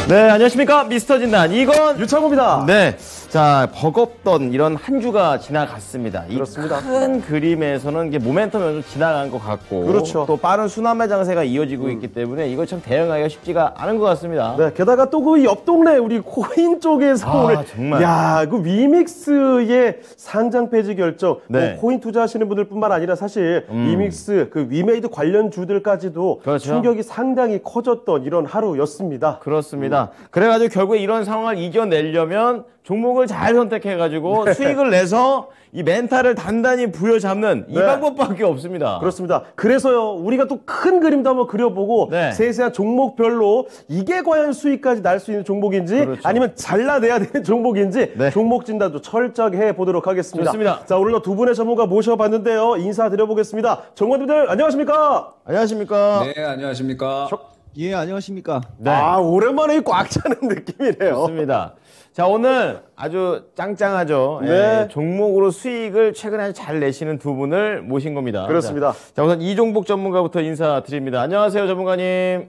네, 안녕하십니까. 미스터 진단 이건 유창호입니다. 네, 자 버겁던 이런 한 주가 지나갔습니다. 그렇습니다. 이 큰 그림에서는 이게 모멘텀이 좀 지나간 것 같고, 그렇죠. 또 빠른 순환매 장세가 이어지고 있기 때문에 이거 참 대응하기가 쉽지가 않은 것 같습니다. 네, 게다가 또 그 옆 동네 우리 코인 쪽에서 오늘 정말. 야, 그 위믹스의 상장 폐지 결정, 네. 뭐 코인 투자하시는 분들뿐만 아니라 사실 위믹스 그 위메이드 관련 주들까지도 그렇죠. 충격이 상당히 커졌던 이런 하루였습니다. 그렇습니다. 그래가지고 결국에 이런 상황을 이겨내려면 종목을 잘 선택해가지고 수익을 내서 이 멘탈을 단단히 부여잡는 이 네. 방법밖에 없습니다. 그렇습니다. 그래서요, 우리가 또 큰 그림도 한번 그려보고 네. 세세한 종목별로 이게 과연 수익까지 날 수 있는 종목인지 그렇죠. 아니면 잘라내야 되는 종목인지 네. 종목 진단도 철저하게 해보도록 하겠습니다. 좋습니다. 자, 오늘도 두 분의 전문가 모셔봤는데요. 인사드려보겠습니다. 전문가님들 안녕하십니까? 안녕하십니까. 네, 안녕하십니까. 예, 안녕하십니까. 네. 아, 오랜만에 꽉 차는 느낌이네요. 좋습니다. 자, 오늘 아주 짱짱하죠. 네. 예, 종목으로 수익을 최근에 잘 내시는 두 분을 모신 겁니다. 그렇습니다. 자, 우선 이종복 전문가부터 인사드립니다. 안녕하세요, 전문가님.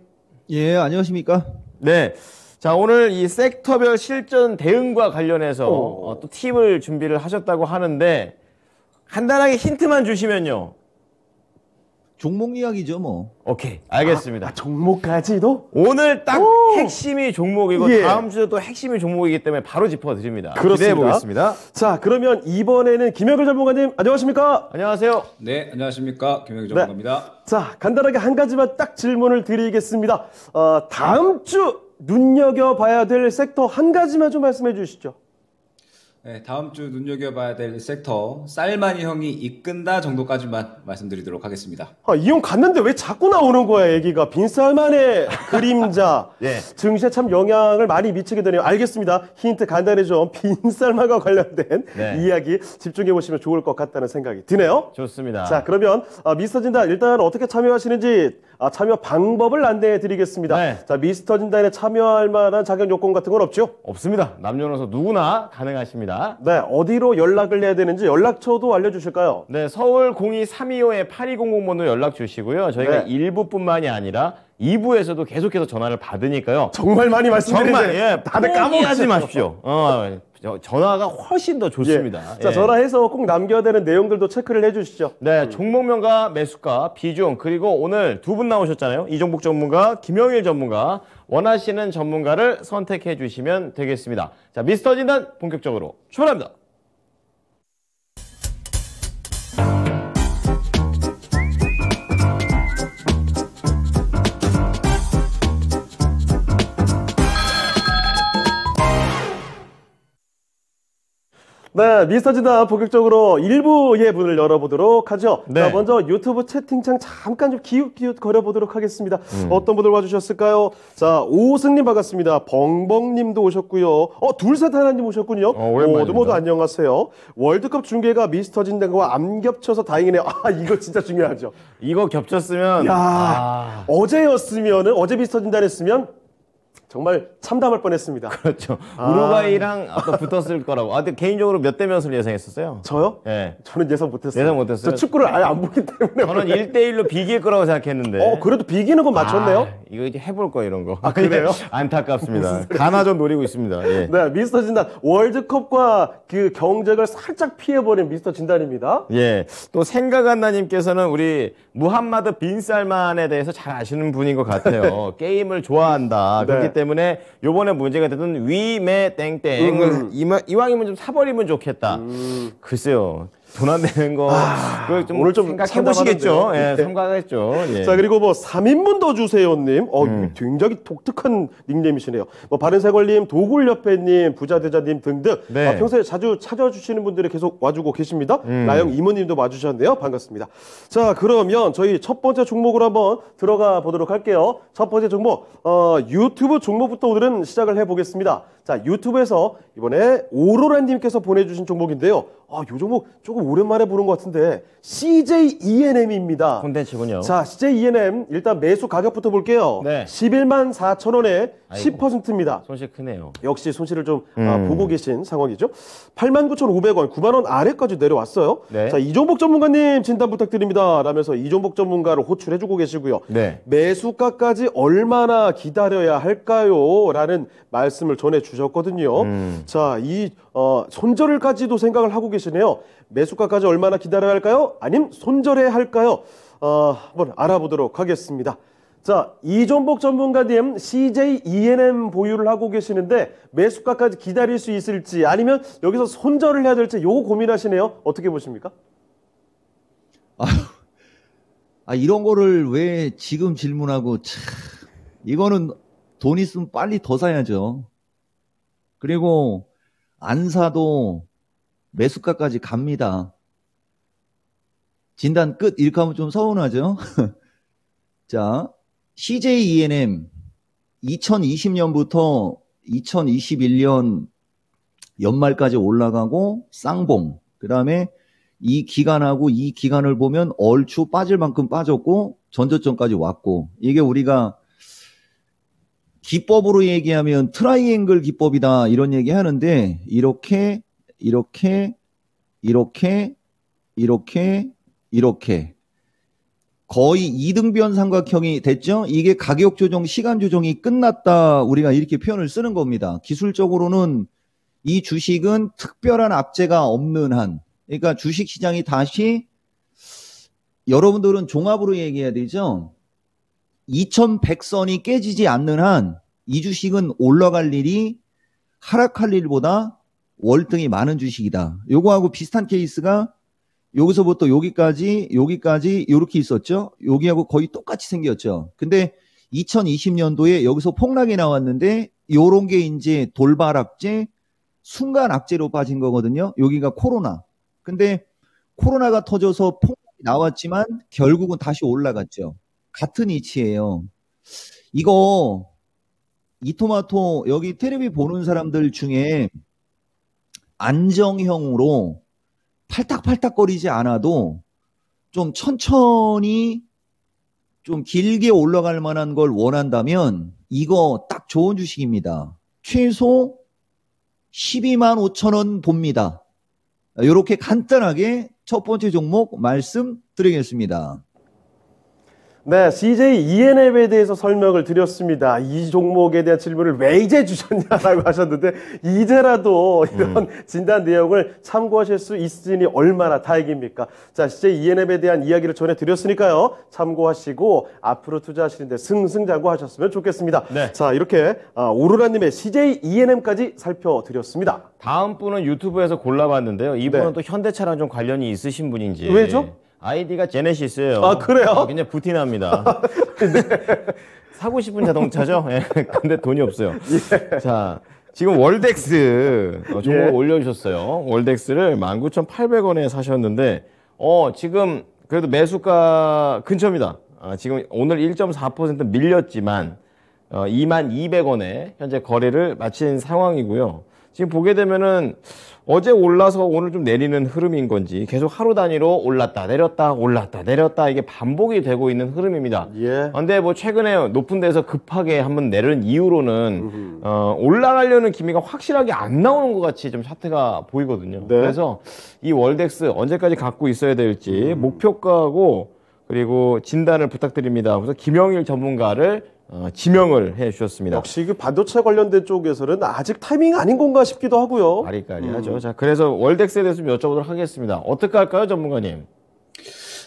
예, 안녕하십니까. 네. 자, 오늘 이 섹터별 실전 대응과 관련해서 또 팁을 준비를 하셨다고 하는데 간단하게 힌트만 주시면요. 종목 이야기죠, 뭐. 오케이, 알겠습니다. 종목까지도? 오늘 딱 핵심이 종목이고 예. 다음 주도 또 핵심이 종목이기 때문에 바로 짚어드립니다. 그렇습니다. 기대해 보겠습니다. 자, 그러면 이번에는 김영길 전문가님 안녕하십니까? 안녕하세요. 네, 안녕하십니까. 김영기 전문가입니다. 자, 간단하게 한 가지만 딱 질문을 드리겠습니다. 다음 주 눈여겨봐야 될 섹터 한 가지만 좀 말씀해 주시죠. 네, 다음 주 눈여겨봐야 될 섹터 쌀만이 형이 이끈다 정도까지만 말씀드리도록 하겠습니다. 이 형 갔는데 왜 자꾸 나오는 거야, 얘기가. 빈쌀만의 그림자. 예. 증시에 참 영향을 많이 미치게 되네요. 알겠습니다. 힌트 간단히 좀 빈쌀만과 관련된 네. 이야기 집중해 보시면 좋을 것 같다는 생각이 드네요. 좋습니다. 자, 그러면 미스터 진단 일단 어떻게 참여하시는지 참여 방법을 안내해 드리겠습니다. 네. 자, 미스터 진단에 참여할 만한 자격 요건 같은 건 없죠? 없습니다. 남녀노소 누구나 가능하십니다. 네, 어디로 연락을 해야 되는지 연락처도 알려주실까요? 네, 서울 02-3252-8200번으로 연락 주시고요. 저희가 네. 1부뿐만이 아니라 2부에서도 계속해서 전화를 받으니까요. 정말 많이 말씀드리는데 정말 예, 다들 포기하지 까먹지 마십시오. 전화가 훨씬 더 좋습니다. 자, 예. 전화해서 꼭 남겨야 되는 내용들도 체크를 해주시죠. 네, 종목명과 매수가, 비중, 그리고 오늘 두 분 나오셨잖아요. 이종복 전문가, 김영일 전문가. 원하시는 전문가를 선택해 주시면 되겠습니다. 자, 미스터 진단 본격적으로 출발합니다. 네, 미스터 진단 본격적으로 1부의 문을 열어보도록 하죠. 네. 자, 먼저 유튜브 채팅창 잠깐 좀 기웃기웃 거려보도록 하겠습니다. 어떤 분들 와주셨을까요? 자, 오승님 반갑습니다. 벙벙님도 오셨고요. 둘셋 하나님 오셨군요. 오랜만입니다. 모두 안녕하세요. 월드컵 중계가 미스터 진단과 안 겹쳐서 다행이네요. 이거 진짜 중요하죠. 이거 겹쳤으면 야, 어제였으면은 어제 미스터 진단했으면 정말 참담할 뻔했습니다. 그렇죠. 우루과이랑 또 붙었을 거라고. 근데 개인적으로 몇 대 몇을 예상했었어요? 저요? 예. 저는 예상 못했어요. 예상 못했어요? 저 축구를 아예 안 보기 때문에. 저는 1대1로 비길 거라고 생각했는데. 그래도 비기는 건 맞췄네요. 이거 이제 해볼 거 이런 거. 그래요? 안타깝습니다. 가나전 노리고 있습니다. 예. 네, 미스터 진단 월드컵과 그 경쟁을 살짝 피해버린 미스터 진단입니다. 예. 또 생각한나님께서는 우리 무함마드 빈 살만에 대해서 잘 아시는 분인 것 같아요. 게임을 좋아한다. 네. 그렇기 때문에 요번에 문제가 됐던 위메 땡땡을 이왕이면 좀 사버리면 좋겠다. 글쎄요. 돈 안 되는 거. 그걸 좀 오늘 좀 생각해 보시겠죠. 참담하던데요. 예, 네. 생각하겠죠. 예. 자, 그리고 3인분 더 주세요님. 굉장히 독특한 닉네임이시네요. 바른생활님, 도굴협회님, 부자대자님 등등. 네. 평소에 자주 찾아주시는 분들이 계속 와주고 계십니다. 나영 이모님도 와주셨네요. 반갑습니다. 자, 그러면 저희 첫 번째 종목으로 한번 들어가 보도록 할게요. 첫 번째 종목, 유튜브 종목부터 오늘은 시작을 해보겠습니다. 자, 유튜브에서 이번에 오로라님께서 보내주신 종목인데요. 이 종목 조금 오랜만에 보는 것 같은데 CJ ENM입니다. 콘텐츠군요. 자, CJ ENM 일단 매수 가격부터 볼게요. 네. 11만 4천 원에 아이고. 10%입니다. 손실 크네요. 역시 손실을 좀 보고 계신 상황이죠. 89,500원, 9만 원 아래까지 내려왔어요. 네. 자, 이종복 전문가님 진단 부탁드립니다. 라면서 이종복 전문가를 호출해주고 계시고요. 네. 매수가까지 얼마나 기다려야 할까요? 라는 말씀을 전해주셨거든요. 자, 이 손절을까지도 생각을 하고 계시네요. 매수가까지 얼마나 기다려야 할까요? 아님 손절해야 할까요? 한번 알아보도록 하겠습니다. 자, 이종복 전문가님 CJ ENM 보유를 하고 계시는데 매수가까지 기다릴 수 있을지 아니면 여기서 손절을 해야 될지 요거 고민하시네요. 어떻게 보십니까? 이런 거를 왜 지금 질문하고, 참, 이거는 돈 있으면 빨리 더 사야죠. 그리고 안 사도 매수가까지 갑니다. 진단 끝. 이렇게 하면 좀 서운하죠? 자, CJ ENM 2020년부터 2021년 연말까지 올라가고 쌍봉. 그 다음에 이 기간하고 이 기간을 보면 얼추 빠질 만큼 빠졌고 전저점까지 왔고, 이게 우리가 기법으로 얘기하면 트라이앵글 기법이다 이런 얘기 하는데, 이렇게 거의 이등변 삼각형이 됐죠. 이게 가격 조정, 시간 조정이 끝났다, 우리가 이렇게 표현을 쓰는 겁니다. 기술적으로는 이 주식은 특별한 악재가 없는 한, 그러니까 주식시장이 다시, 여러분들은 종합으로 얘기해야 되죠. 2100선이 깨지지 않는 한 이 주식은 올라갈 일이 하락할 일보다 월등히 많은 주식이다. 요거하고 비슷한 케이스가 여기서부터 여기까지 이렇게 있었죠. 여기하고 거의 똑같이 생겼죠. 근데 2020년도에 여기서 폭락이 나왔는데 요런 게 이제 돌발 악재, 순간 악재로 빠진 거거든요. 여기가 코로나. 근데 코로나가 터져서 폭락이 나왔지만 결국은 다시 올라갔죠. 같은 이치예요. 이거 이토마토 여기 테레비 보는 사람들 중에 안정형으로 팔딱팔딱거리지 않아도 좀 천천히 좀 길게 올라갈 만한 걸 원한다면 이거 딱 좋은 주식입니다. 최소 12만 5천 원 봅니다. 이렇게 간단하게 첫 번째 종목 말씀드리겠습니다. 네, CJ ENM에 대해서 설명을 드렸습니다. 이 종목에 대한 질문을 왜 이제 주셨냐라고 하셨는데, 이제라도 이런 진단 내용을 참고하실 수 있으니 얼마나 다행입니까? 자, CJ ENM에 대한 이야기를 전해드렸으니까요. 참고하시고 앞으로 투자하시는데 승승장구하셨으면 좋겠습니다. 네. 자, 이렇게 오로라님의 CJ ENM까지 살펴드렸습니다. 다음 분은 유튜브에서 골라봤는데요. 이분은 네. 또 현대차랑 좀 관련이 있으신 분인지. 왜죠? 아이디가 제네시스예요. 아, 그래요? 굉장히 부티납니다. 사고 싶은 자동차죠? 예. 근데 돈이 없어요. 자, 지금 월덱스 종목을 올려주셨어요. 월덱스를 19,800원에 사셨는데, 지금 그래도 매수가 근처입니다. 지금 오늘 1.4% 밀렸지만 22,200원에 현재 거래를 마친 상황이고요. 지금 보게 되면은 어제 올라서 오늘 좀 내리는 흐름인 건지 계속 하루 단위로 올랐다 내렸다 올랐다 내렸다 이게 반복이 되고 있는 흐름입니다. 예. 근데 뭐 최근에 높은 데서 급하게 한번 내린 이후로는 올라가려는 기미가 확실하게 안 나오는 것 같이 좀 차트가 보이거든요. 네. 그래서 이 월덱스 언제까지 갖고 있어야 될지 목표가하고 그리고 진단을 부탁드립니다. 그래서 김영일 전문가를 지명을 해 주셨습니다. 역시 그 반도체 관련된 쪽에서는 아직 타이밍 아닌 건가 싶기도 하고요. 아리까리하죠. 자, 그래서 월덱스에 대해서 좀 여쭤보도록 하겠습니다. 어떻게 할까요, 전문가님?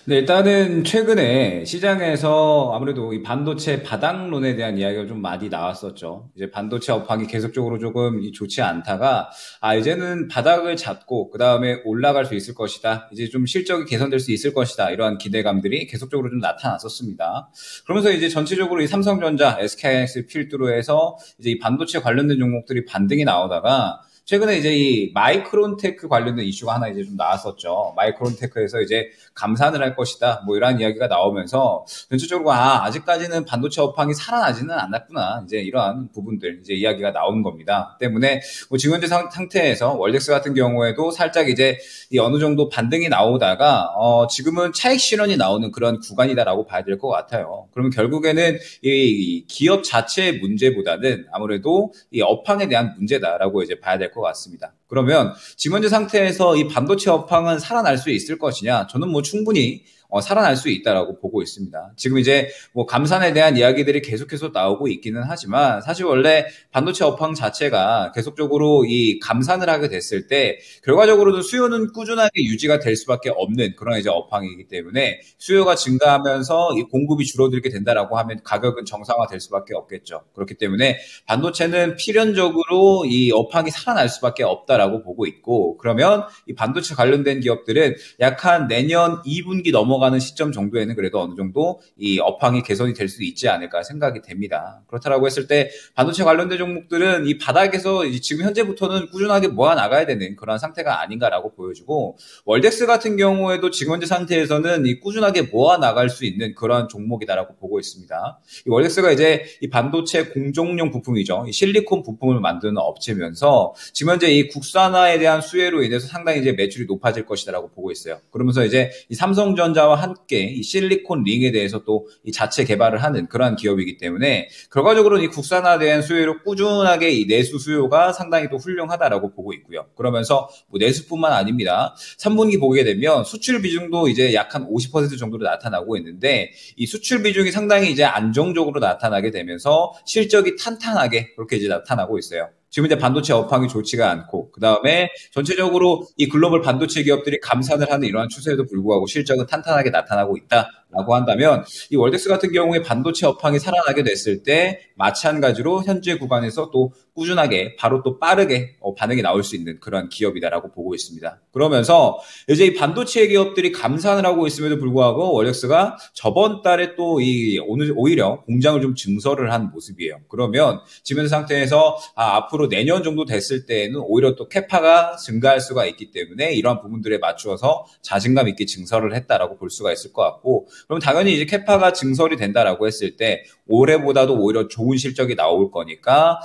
네, 일단은 최근에 시장에서 아무래도 이 반도체 바닥론에 대한 이야기가 좀 많이 나왔었죠. 이제 반도체 업황이 계속적으로 조금 좋지 않다가, 이제는 바닥을 잡고, 그 다음에 올라갈 수 있을 것이다. 이제 좀 실적이 개선될 수 있을 것이다. 이러한 기대감들이 계속적으로 좀 나타났었습니다. 그러면서 이제 전체적으로 이 삼성전자, SK하이닉스 필두로 해서 이제 이 반도체 관련된 종목들이 반등이 나오다가, 최근에 이제 이 마이크론테크 관련된 이슈가 하나 이제 좀 나왔었죠. 마이크론테크에서 이제 감산을 할 것이다. 뭐 이런 이야기가 나오면서 전체적으로 아직까지는 반도체 업황이 살아나지는 않았구나. 이제 이러한 부분들 이제 이야기가 나오는 겁니다. 때문에 뭐 지금 현재 상태에서 월덱스 같은 경우에도 살짝 이제 이 어느 정도 반등이 나오다가 지금은 차익 실현이 나오는 그런 구간이다라고 봐야 될 것 같아요. 그러면 결국에는 이 기업 자체의 문제보다는 아무래도 이 업황에 대한 문제다라고 이제 봐야 될 것 같습니다. 그러면 지금 현재 상태에서 이 반도체 업황은 살아날 수 있을 것이냐? 저는 뭐 충분히 살아날 수 있다라고 보고 있습니다. 지금 이제 뭐 감산에 대한 이야기들이 계속해서 나오고 있기는 하지만 사실 원래 반도체 업황 자체가 계속적으로 이 감산을 하게 됐을 때 결과적으로는 수요는 꾸준하게 유지가 될 수밖에 없는 그런 이제 업황이기 때문에 수요가 증가하면서 이 공급이 줄어들게 된다라고 하면 가격은 정상화될 수밖에 없겠죠. 그렇기 때문에 반도체는 필연적으로 이 업황이 살아날 수밖에 없다라고 보고 있고 그러면 이 반도체 관련된 기업들은 약 한 내년 2분기 넘어가는 시점 정도에는 그래도 어느 정도 이 업황이 개선이 될 수 있지 않을까 생각이 됩니다. 그렇다라고 했을 때 반도체 관련된 종목들은 이 바닥에서 이제 지금 현재부터는 꾸준하게 모아 나가야 되는 그런 상태가 아닌가라고 보여지고 월덱스 같은 경우에도 지금 현재 상태에서는 이 꾸준하게 모아 나갈 수 있는 그런 종목이다라고 보고 있습니다. 이 월덱스가 이제 이 반도체 공정용 부품이죠. 이 실리콘 부품을 만드는 업체면서 지금 현재 이 국산화에 대한 수혜로 인해서 상당히 이제 매출이 높아질 것이다라고 보고 있어요. 그러면서 이제 이 삼성전자와 함께 이 실리콘 링에 대해서 또 이 자체 개발을 하는 그러한 기업이기 때문에 결과적으로 이 국산화된 수요로 꾸준하게 이 내수 수요가 상당히 또 훌륭하다라고 보고 있고요. 그러면서 뭐 내수뿐만 아닙니다. 3분기 보게 되면 수출 비중도 이제 약 한 50% 정도로 나타나고 있는데 이 수출 비중이 상당히 이제 안정적으로 나타나게 되면서 실적이 탄탄하게 그렇게 이제 나타나고 있어요. 지금 이제 반도체 업황이 좋지가 않고 그 다음에 전체적으로 이 글로벌 반도체 기업들이 감산을 하는 이러한 추세에도 불구하고 실적은 탄탄하게 나타나고 있다라고 한다면 이 월덱스 같은 경우에 반도체 업황이 살아나게 됐을 때 마찬가지로 현재 구간에서 또 꾸준하게 바로 또 빠르게 반응이 나올 수 있는 그런 기업이다라고 보고 있습니다. 그러면서 이제 이 반도체 기업들이 감산을 하고 있음에도 불구하고 월덱스가 저번 달에 또 이 오히려 공장을 좀 증설을 한 모습이에요. 그러면 지금 상태에서 앞으로 내년 정도 됐을 때에는 오히려 또 캐파가 증가할 수가 있기 때문에 이러한 부분들에 맞추어서 자신감 있게 증설을 했다라고 볼 수가 있을 것 같고 그럼 당연히 이제 캐파가 증설이 된다라고 했을 때 올해보다도 오히려 좋은 실적이 나올 거니까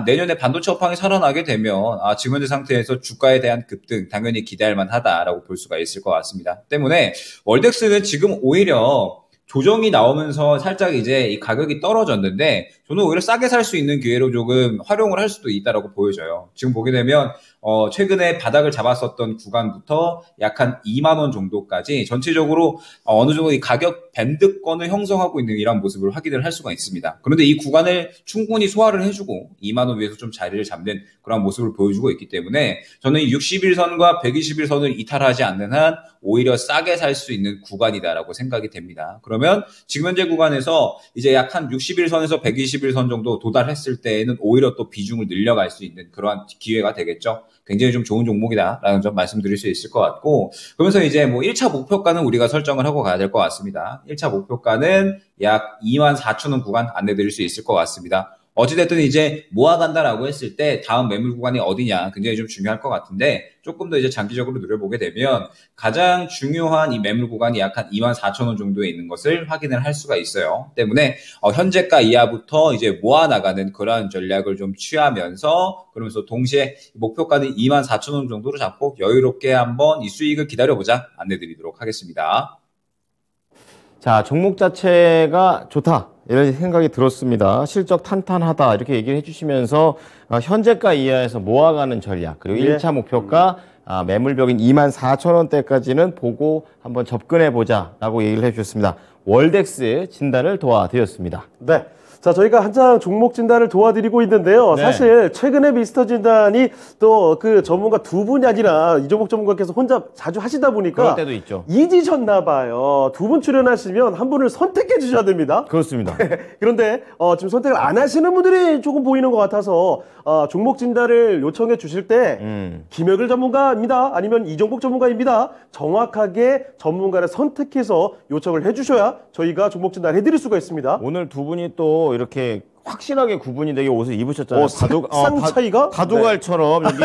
내년에 반도체 업황이 살아나게 되면 지금 현재 상태에서 주가에 대한 급등 당연히 기대할 만하다라고 볼 수가 있을 것 같습니다. 때문에 월덱스는 지금 오히려 조정이 나오면서 살짝 이제 이 가격이 떨어졌는데 저는 오히려 싸게 살 수 있는 기회로 조금 활용을 할 수도 있다라고 보여져요. 지금 보게 되면 최근에 바닥을 잡았었던 구간부터 약 한 2만 원 정도까지 전체적으로 어느 정도 이 가격 밴드권을 형성하고 있는 이런 모습을 확인을 할 수가 있습니다. 그런데 이 구간을 충분히 소화를 해주고 2만 원 위에서 좀 자리를 잡는 그런 모습을 보여주고 있기 때문에 저는 61선과 121선을 이탈하지 않는 한 오히려 싸게 살 수 있는 구간이다라고 생각이 됩니다. 그러면 지금 현재 구간에서 이제 약 한 61선에서 121선 정도 도달했을 때에는 오히려 또 비중을 늘려갈 수 있는 그러한 기회가 되겠죠. 굉장히 좀 좋은 종목이다라는 점 말씀드릴 수 있을 것 같고 그러면서 이제 뭐 1차 목표가는 우리가 설정을 하고 가야 될 것 같습니다. 1차 목표가는 약 24,000원 구간 안내드릴 수 있을 것 같습니다. 어찌됐든 이제 모아간다라고 했을 때 다음 매물 구간이 어디냐 굉장히 좀 중요할 것 같은데 조금 더 이제 장기적으로 노려보게 되면 가장 중요한 이 매물 구간이 약 한 24,000원 정도에 있는 것을 확인을 할 수가 있어요. 때문에 현재가 이하부터 이제 모아나가는 그런 전략을 좀 취하면서 그러면서 동시에 목표가는 24,000원 정도로 잡고 여유롭게 한번 이 수익을 기다려보자 안내드리도록 하겠습니다. 자, 종목 자체가 좋다. 이런 생각이 들었습니다. 실적 탄탄하다. 이렇게 얘기를 해주시면서 현재가 이하에서 모아가는 전략. 그리고 1차 목표가 매물벽인 24,000원대까지는 보고 한번 접근해보자. 라고 얘기를 해주셨습니다. 월덱스 진단을 도와드렸습니다. 네. 자, 저희가 한창 종목 진단을 도와드리고 있는데요. 네. 사실 최근에 미스터 진단이 또 그 전문가 두 분이 아니라 이종복 전문가께서 혼자 자주 하시다 보니까 그럴 때도 있죠. 잊으셨나 봐요. 두 분 출연하시면 한 분을 선택해 주셔야 됩니다. 그렇습니다. 그런데 지금 선택을 안 하시는 분들이 조금 보이는 것 같아서 종목 진단을 요청해 주실 때 김혁일 전문가입니다. 아니면 이종복 전문가입니다. 정확하게 전문가를 선택해서 요청을 해 주셔야 저희가 종목 진단을 해드릴 수가 있습니다. 오늘 두 분이 또 이렇게 확실하게 구분이 되게 옷을 입으셨잖아요. 색상 차이가? 바둑알처럼 여기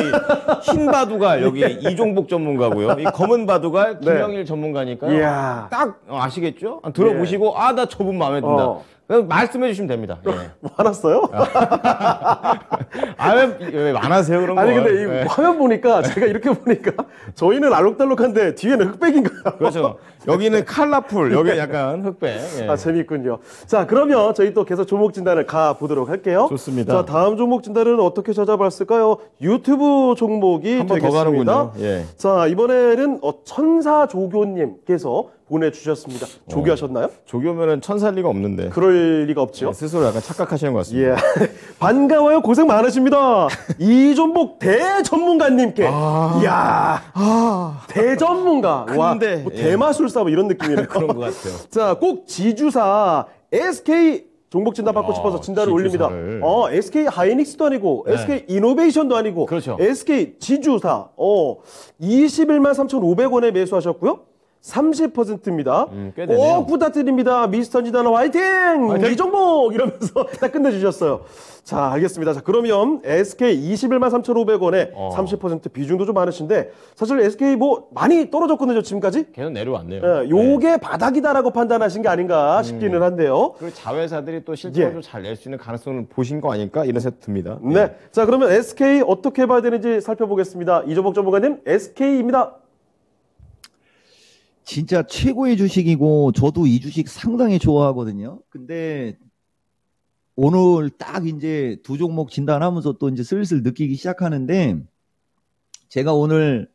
흰 바둑알 여기 이종복 전문가고요. 이 검은 바둑알 네. 김영일 전문가니까요. 이야. 딱 아시겠죠? 들어보시고 나 저분 마음에 든다. 그럼 말씀해 주시면 됩니다. 예. 화났어요? 왜 많아세요 그런 거? 아니 근데 이 화면 보니까 제가 이렇게 보니까 저희는 알록달록한데 뒤에는 흑백인가요? 그렇죠. 여기는 컬러풀, 여기 약간 흑백. 예. 아, 재밌군요. 자, 그러면 저희 또 계속 종목 진단을 가보도록 할게요. 좋습니다. 자, 다음 종목 진단은 어떻게 찾아봤을까요? 유튜브 종목이 한 번 더 되겠습니다. 가는군요. 예. 자, 이번에는 천사조교님께서 보내주셨습니다. 조교하셨나요? 조교면은 천살 리가 없는데. 그럴 리가 없죠. 스스로 약간 착각하시는 것 같습니다. 예. 반가워요. 고생 많으십니다. 이종복 대전문가님께. 이야. 대전문가. 와, 근데, 뭐 예. 대마술사 뭐 이런 느낌이네요. 그런 것 같아요. 자, 꼭 지주사 SK 종목 진단 받고 싶어서 진단을 올립니다. 지주사를. SK 하이닉스도 아니고 네. SK 이노베이션도 아니고 그렇죠. SK 지주사 21만 3,500원에 매수하셨고요. 30%입니다. 꽤 되네요. 꼭 부탁드립니다. 미스터 지단 화이팅! 화이팅! 이 종목! 이러면서 딱 끝내주셨어요. 자, 알겠습니다. 자, 그러면 SK 21만 3,500원에 30% 비중도 좀 많으신데 사실 SK 뭐 많이 떨어졌거든요, 지금까지? 계속 내려왔네요. 예, 요게 바닥이다라고 판단하신 게 아닌가 싶기는 한데요. 그리고 자회사들이 또 실적을 예. 좀 잘 낼 수 있는 가능성을 보신 거 아닐까? 이런 생각 듭니다. 네. 자, 그러면 SK 어떻게 봐야 되는지 살펴보겠습니다. 이종복 전문가님, SK입니다. 진짜 최고의 주식이고 저도 이 주식 상당히 좋아하거든요. 근데 오늘 딱 이제 두 종목 진단하면서 또 이제 슬슬 느끼기 시작하는데 제가 오늘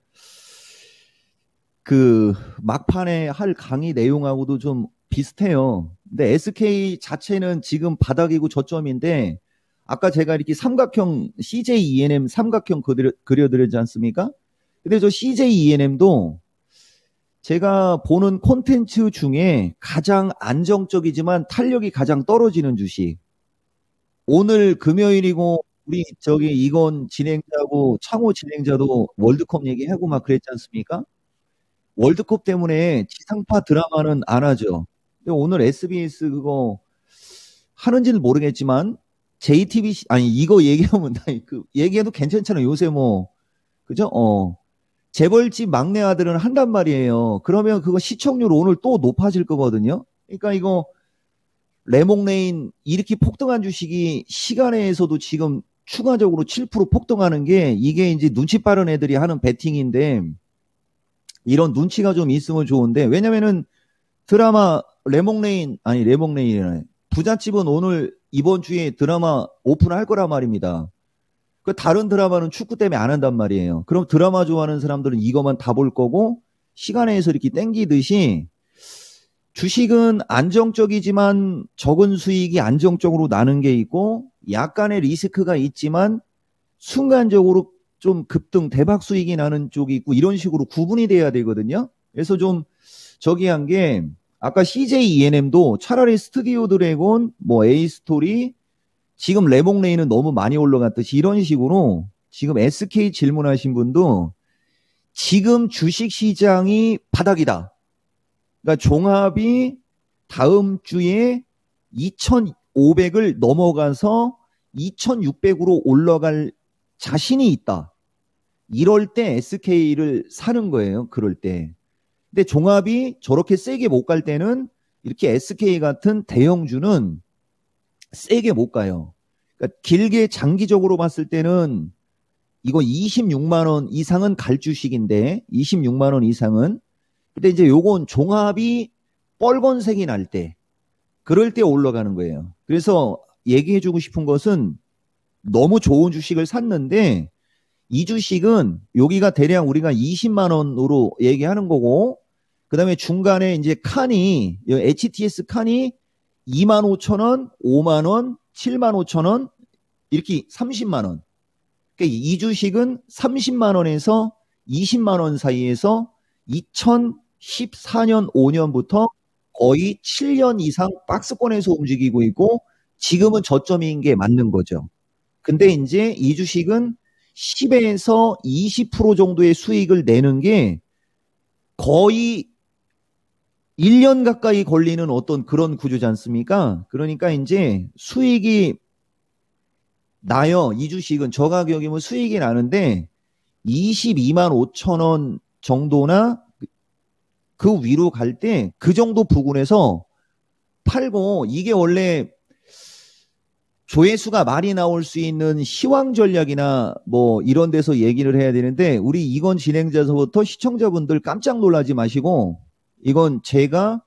그 막판에 할 강의 내용하고도 좀 비슷해요. 근데 SK 자체는 지금 바닥이고 저점인데 아까 제가 이렇게 삼각형 CJ ENM 삼각형 그려드렸지 않습니까? 근데 저 CJ ENM도 제가 보는 콘텐츠 중에 가장 안정적이지만 탄력이 가장 떨어지는 주식. 오늘 금요일이고 우리 저기 이건 진행자고 창호 진행자도 월드컵 얘기하고 막 그랬지 않습니까? 월드컵 때문에 지상파 드라마는 안 하죠. 근데 오늘 SBS 그거 하는지는 모르겠지만 JTBC 아니 이거 얘기하면 얘기해도 괜찮잖아요. 요새 뭐 그죠? 재벌집 막내 아들은 한단 말이에요. 그러면 그거 시청률 오늘 또 높아질 거거든요. 그러니까 이거 레몽레인 이렇게 폭등한 주식이 시간에서도 지금 추가적으로 7% 폭등하는 게 이게 이제 눈치 빠른 애들이 하는 베팅인데 이런 눈치가 좀 있으면 좋은데 왜냐면은 드라마 레몽레인이네. 부잣집은 오늘 이번 주에 드라마 오픈할 거란 말입니다. 그 다른 드라마는 축구 때문에 안 한단 말이에요. 그럼 드라마 좋아하는 사람들은 이것만 다 볼 거고 시간에서 이렇게 땡기듯이 주식은 안정적이지만 적은 수익이 안정적으로 나는 게 있고 약간의 리스크가 있지만 순간적으로 좀 급등 대박 수익이 나는 쪽이 있고 이런 식으로 구분이 돼야 되거든요. 그래서 좀 저기 한 게 아까 CJ ENM도 차라리 스튜디오 드래곤 뭐 A스토리 지금 레몽레인은 너무 많이 올라갔듯이 이런 식으로 지금 SK 질문하신 분도 지금 주식시장이 바닥이다. 그러니까 종합이 다음 주에 2,500을 넘어가서 2,600으로 올라갈 자신이 있다. 이럴 때 SK를 사는 거예요. 그럴 때. 근데 종합이 저렇게 세게 못 갈 때는 이렇게 SK 같은 대형주는 세게 못 가요. 그러니까 길게 장기적으로 봤을 때는 이거 26만 원 이상은 갈 주식인데 26만 원 이상은 근데 이제 요건 종합이 빨간색이 날 때 그럴 때 올라가는 거예요. 그래서 얘기해주고 싶은 것은 너무 좋은 주식을 샀는데 이 주식은 여기가 대략 우리가 20만 원으로 얘기하는 거고 그 다음에 중간에 이제 칸이 HTS 칸이 25,000원, 5만원, 75,000원 이렇게 30만 원. 그러니까 이 주식은 30만 원에서 20만 원 사이에서 2014년 5년부터 거의 7년 이상 박스권에서 움직이고 있고 지금은 저점인 게 맞는 거죠. 근데 이제 이 주식은 10에서 20% 정도의 수익을 내는 게 거의 1년 가까이 걸리는 어떤 그런 구조지 않습니까? 그러니까 이제 수익이 나요. 이 주식은 저 가격이면 수익이 나는데 22만 5천 원 정도나 그 위로 갈 때 그 정도 부근에서 팔고, 이게 원래 조회수가 많이 나올 수 있는 시황 전략이나 뭐 이런 데서 얘기를 해야 되는데, 우리 이건 진행자서부터 시청자분들 깜짝 놀라지 마시고, 이건 제가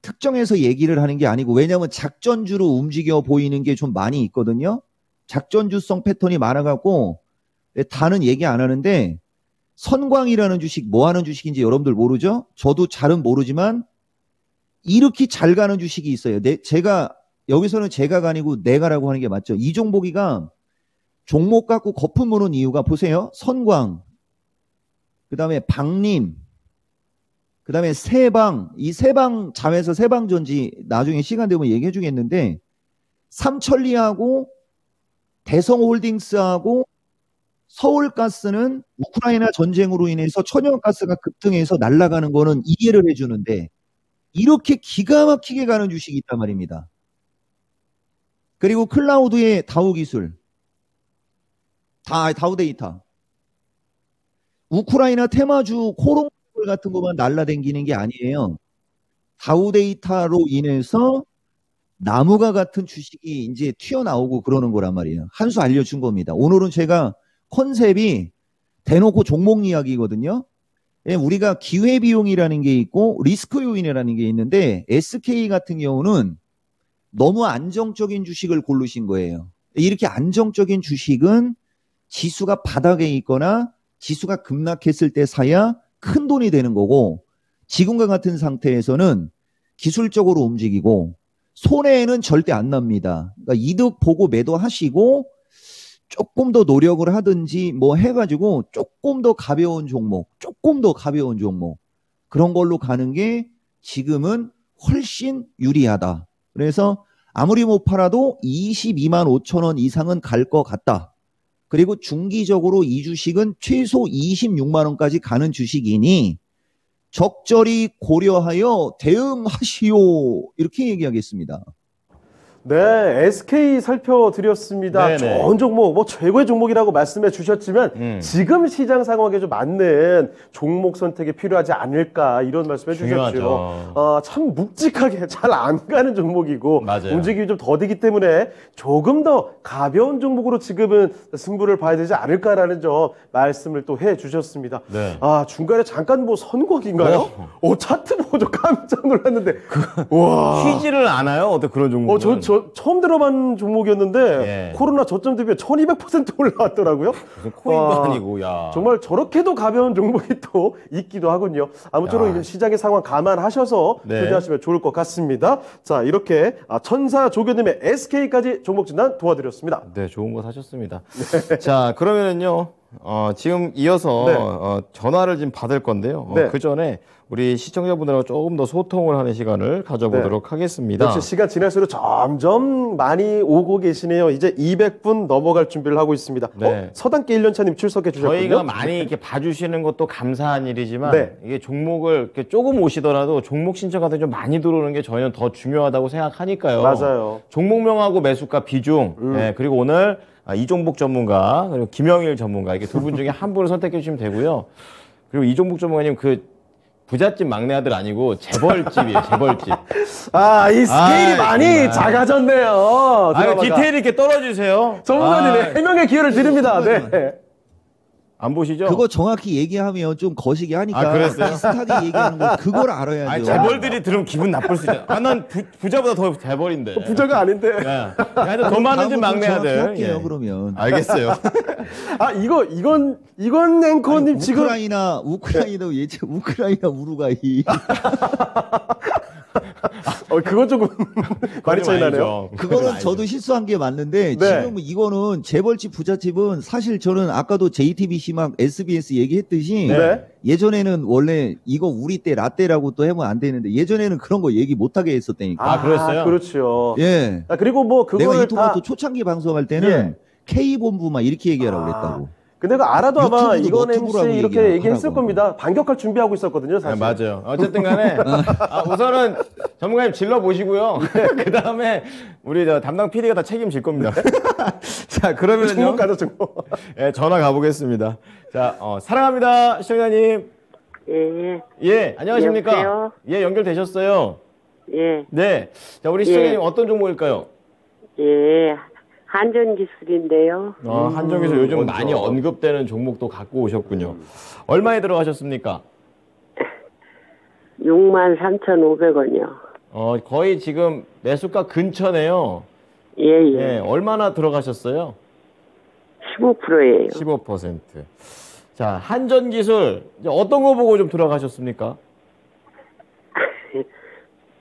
특정해서 얘기를 하는 게 아니고, 왜냐하면 작전주로 움직여 보이는 게 좀 많이 있거든요. 작전주성 패턴이 많아갖고 다는 얘기 안 하는데, 선광이라는 주식 뭐 하는 주식인지 여러분들 모르죠? 저도 잘은 모르지만 이렇게 잘 가는 주식이 있어요. 제가 여기서는 제가가 아니고 내가라고 하는 게 맞죠. 이종복이가 종목 갖고 거품 무는 이유가, 보세요. 선광, 그 다음에 박림, 그 다음에 세방, 이 세방 잠에서 세방전지 나중에 시간 되면 얘기해 주겠는데, 삼천리하고 대성홀딩스하고 서울가스는 우크라이나 전쟁으로 인해서 천연가스가 급등해서 날아가는 거는 이해를 해주는데, 이렇게 기가 막히게 가는 주식이 있단 말입니다. 그리고 클라우드의 다우기술, 다우데이터, 우크라이나 테마주 코롱 같은 것만 날라다니는 게 아니에요. 다우데이터로 인해서 나무가 같은 주식이 이제 튀어나오고 그러는 거란 말이에요. 한 수 알려준 겁니다. 오늘은 제가 컨셉이 대놓고 종목 이야기거든요. 우리가 기회비용이라는 게 있고 리스크 요인이라는 게 있는데, SK 같은 경우는 너무 안정적인 주식을 고르신 거예요. 이렇게 안정적인 주식은 지수가 바닥에 있거나 지수가 급락했을 때 사야 큰 돈이 되는 거고, 지금과 같은 상태에서는 기술적으로 움직이고 손해는 절대 안 납니다. 그러니까 이득 보고 매도하시고 조금 더 노력을 하든지 뭐 해가지고 조금 더 가벼운 종목, 그런 걸로 가는 게 지금은 훨씬 유리하다. 그래서 아무리 못 팔아도 22만 5천 원 이상은 갈 것 같다. 그리고 중기적으로 이 주식은 최소 26만 원까지 가는 주식이니 적절히 고려하여 대응하시오. 이렇게 얘기하겠습니다. 네, SK 살펴드렸습니다. 네네. 좋은 종목, 뭐 최고의 종목이라고 말씀해 주셨지만 지금 시장 상황에 좀 맞는 종목 선택이 필요하지 않을까, 이런 말씀해 주셨죠. 중요하죠. 참 묵직하게 잘 안 가는 종목이고 맞아요. 움직임이 좀 더디기 때문에 조금 더 가벼운 종목으로 지금은 승부를 봐야 되지 않을까라는 점 말씀을 또 해 주셨습니다. 네. 중간에 잠깐 뭐 선곡인가요? 차트 보고 좀 깜짝 놀랐는데. 와. 휘지를 않아요? 어떤 그런 종목은? 저 처음 들어본 종목이었는데 예. 코로나 저점 대비 1200% 올라왔더라고요. 무슨 코인도 아니고, 야. 정말 저렇게도 가벼운 종목이 또 있기도 하군요. 아무쪼록 이제 시장의 상황 감안하셔서 네. 투자하시면 좋을 것 같습니다. 자, 이렇게 천사 조교님의 SK까지 종목 진단 도와드렸습니다. 네, 좋은 거 사셨습니다. 자, 그러면은요, 지금 이어서 네. 전화를 지금 받을 건데요. 네. 그 전에 우리 시청자분들하고 조금 더 소통을 하는 시간을 가져보도록 하겠습니다. 역시 시간 지날수록 점점 많이 오고 계시네요. 이제 200분 넘어갈 준비를 하고 있습니다. 네. 서당계 1년차님 출석해 주셨군요. 저희가 많이 이렇게 봐주시는 것도 감사한 일이지만 네. 이게 종목을 이렇게 조금 오시더라도 종목 신청 같은 게 좀 많이 들어오는 게 저희는 더 중요하다고 생각하니까요. 맞아요. 종목명하고 매수가 비중, 네, 그리고 오늘 이종복 전문가 그리고 김영일 전문가, 이렇게 두 분 중에 한 분을 선택해 주시면 되고요. 그리고 이종복 전문가님 그 부잣집 막내 아들 아니고 재벌집이에요. 재벌집. 이 스케일이 많이 정말. 작아졌네요. 드라마가. 디테일이 이렇게 떨어지세요. 전문가님 해명의 기회를 드립니다. 네. 안 보시죠? 그거 정확히 얘기하면 좀 거시기 하니까 그랬어요? 비슷하게 얘기하는 거 그걸 알아야죠. 재벌들이 들으면 기분 나쁠 수 있잖아. 난 부자보다 더 재벌인데. 부자가 아닌데. 야, 하여튼 돈 많은 집 막내 아들. 할게요, 예. 그러면. 알겠어요. 이건 앵커님 아니, 지금. 우크라이나 우크라이나 우루과이. 그건 조금 많이 차이 나네요. 그거는 저도 실수한 게 맞는데, 네. 지금 이거는 재벌집 부잣집은 사실 저는 아까도 JTBC 막 SBS 얘기했듯이 네. 예전에는 원래 이거 우리 때 라떼라고 또 하면 안 되는데, 예전에는 그런 거 얘기 못하게 했었다니까. 그랬어요? 그렇죠. 예. 그리고 뭐 내가 그거를 이 토마토 다 초창기 방송할 때는 예. K본부 막 이렇게 얘기하라고 그랬다고. 근데 그 알아도 아마 유튜브도 이건 너튜브라고 MC 이렇게 얘기했을 하라고. 겁니다. 반격할 준비하고 있었거든요, 네, 사실. 맞아요. 어쨌든 간에 우선은 전문가님 질러 보시고요. 그 다음에 우리 저 담당 PD가 다 책임질 겁니다. 자, 그러면은요. 종목 가죠, 종목. 예, 전화 가보겠습니다. 자, 사랑합니다, 시청자님. 예, 예, 안녕하십니까? 여보세요? 예, 연결되셨어요. 예, 네. 자, 우리 시청자님 어떤 종목일까요? 예. 한전기술인데요. 한정기술 요즘 먼저. 많이 언급되는 종목도 갖고 오셨군요. 얼마에 들어가셨습니까? 63,500원이요. 거의 지금 매수가 근처네요. 예, 예, 예. 얼마나 들어가셨어요? 15%예요. 15%. 자, 한전기술 이제 어떤 거 보고 좀 들어가셨습니까?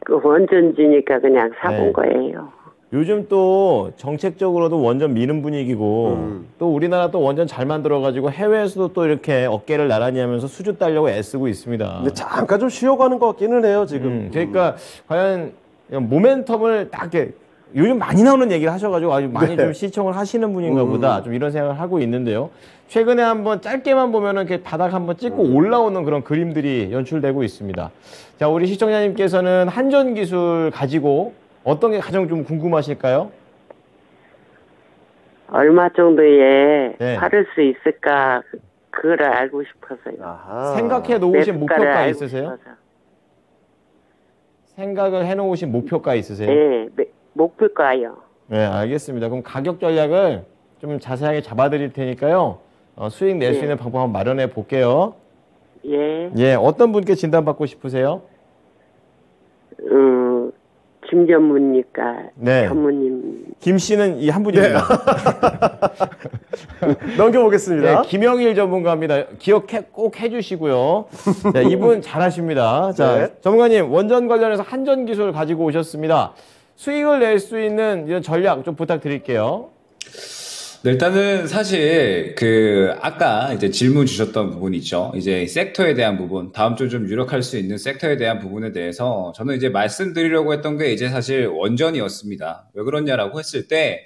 그 원전지니까 그냥 사본 네. 거예요. 요즘 또 정책적으로도 원전 미는 분위기고 또 우리나라 또 원전 잘 만들어가지고 해외에서도 또 이렇게 어깨를 나란히 하면서 수주 따려고 애쓰고 있습니다. 근데 잠깐 좀 쉬어가는 것 같기는 해요, 지금. 그러니까 과연 모멘텀을 딱 이렇게 요즘 많이 나오는 얘기를 하셔가지고 아주 많이 좀 시청을 하시는 분인가 보다 좀 이런 생각을 하고 있는데요. 최근에 한번 짧게만 보면은 이렇게 바닥 한번 찍고 올라오는 그런 그림들이 연출되고 있습니다. 자, 우리 시청자님께서는 한전기술 가지고 어떤 게 가장 좀 궁금하실까요? 얼마 정도에 네. 팔을 수 있을까, 그걸 알고 싶어서요. 아하. 생각해 놓으신 매수가를 목표가 알고 있으세요? 싶어서. 생각을 해 놓으신 목표가 있으세요? 예, 목표가요. 네, 알겠습니다. 그럼 가격 전략을 좀 자세하게 잡아드릴 테니까요. 수익 낼 수 네. 있는 방법 한번 마련해 볼게요. 예, 예, 어떤 분께 진단받고 싶으세요? 김 전무니까 네. 전무님. 김 씨는 이 한 분입니다. 넘겨보겠습니다. 네, 김영일 전문가입니다. 꼭 해주시고요. 네, 이분 잘하십니다. 자, 네. 전문가님, 원전 관련해서 한전 기술 가지고 오셨습니다. 수익을 낼 수 있는 이런 전략 좀 부탁드릴게요. 네, 일단은 사실 아까 이제 질문 주셨던 부분 있죠. 이제 섹터에 대한 부분, 다음 주 좀 유력할 수 있는 섹터에 대한 부분에 대해서 저는 이제 말씀드리려고 했던 게 이제 사실 원전이었습니다. 왜 그러냐라고 했을 때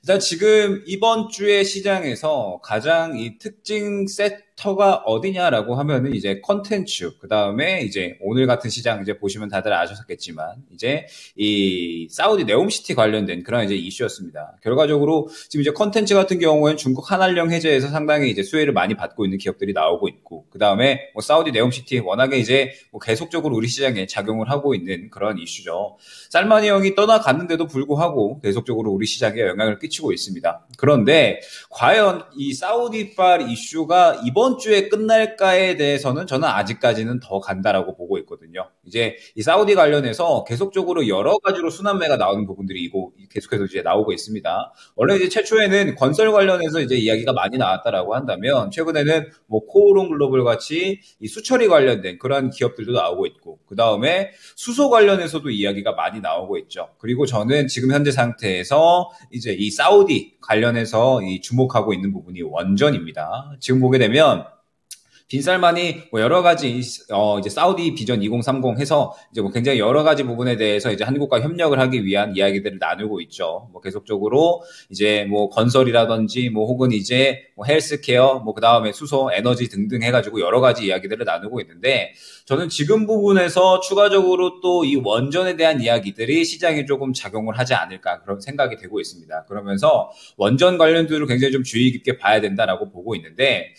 일단 지금 이번 주의 시장에서 가장 이 특징 섹터가 어디냐라고 하면은 이제 컨텐츠, 그 다음에 이제 오늘 같은 시장 이제 보시면 다들 아셨겠지만 이제 이 사우디 네옴시티 관련된 그런 이제 이슈였습니다. 결과적으로 지금 이제 컨텐츠 같은 경우에는 중국 한한령 해제에서 상당히 이제 수혜를 많이 받고 있는 기업들이 나오고 있고, 그 다음에 뭐 사우디 네옴시티 워낙에 이제 뭐 계속적으로 우리 시장에 작용을 하고 있는 그런 이슈죠. 살마니 형이 떠나갔는데도 불구하고 계속적으로 우리 시장에 영향을 끼치고 있습니다. 그런데 과연 이 사우디발 이슈가 이번 주에 끝날까에 대해서는 저는 아직까지는 더 간다라고 보고 있거든요. 이제 이 사우디 관련해서 계속적으로 여러 가지로 순환매가 나오는 부분들이 계속해서 이제 나오고 있습니다. 원래 이제 최초에는 건설 관련해서 이제 이야기가 많이 나왔다라고 한다면 최근에는 뭐 코오롱 글로벌 같이 이 수처리 관련된 그런 기업들도 나오고 있고, 그 다음에 수소 관련해서도 이야기가 많이 나오고 있죠. 그리고 저는 지금 현재 상태에서 이제 이 사우디 관련해서 이 주목하고 있는 부분이 원전입니다. 지금 보게 되면 빈살만이 뭐 여러 가지 이제 사우디 비전 2030 해서 이제 뭐 굉장히 여러 가지 부분에 대해서 이제 한국과 협력을 하기 위한 이야기들을 나누고 있죠. 뭐 계속적으로 이제 뭐 건설이라든지 뭐 혹은 이제 뭐 헬스케어, 뭐 그다음에 수소, 에너지 등등 해가지고 여러 가지 이야기들을 나누고 있는데, 저는 지금 부분에서 추가적으로 또 이 원전에 대한 이야기들이 시장에 조금 작용을 하지 않을까 그런 생각이 되고 있습니다. 그러면서 원전 관련주를 굉장히 좀 주의 깊게 봐야 된다라고 보고 있는데,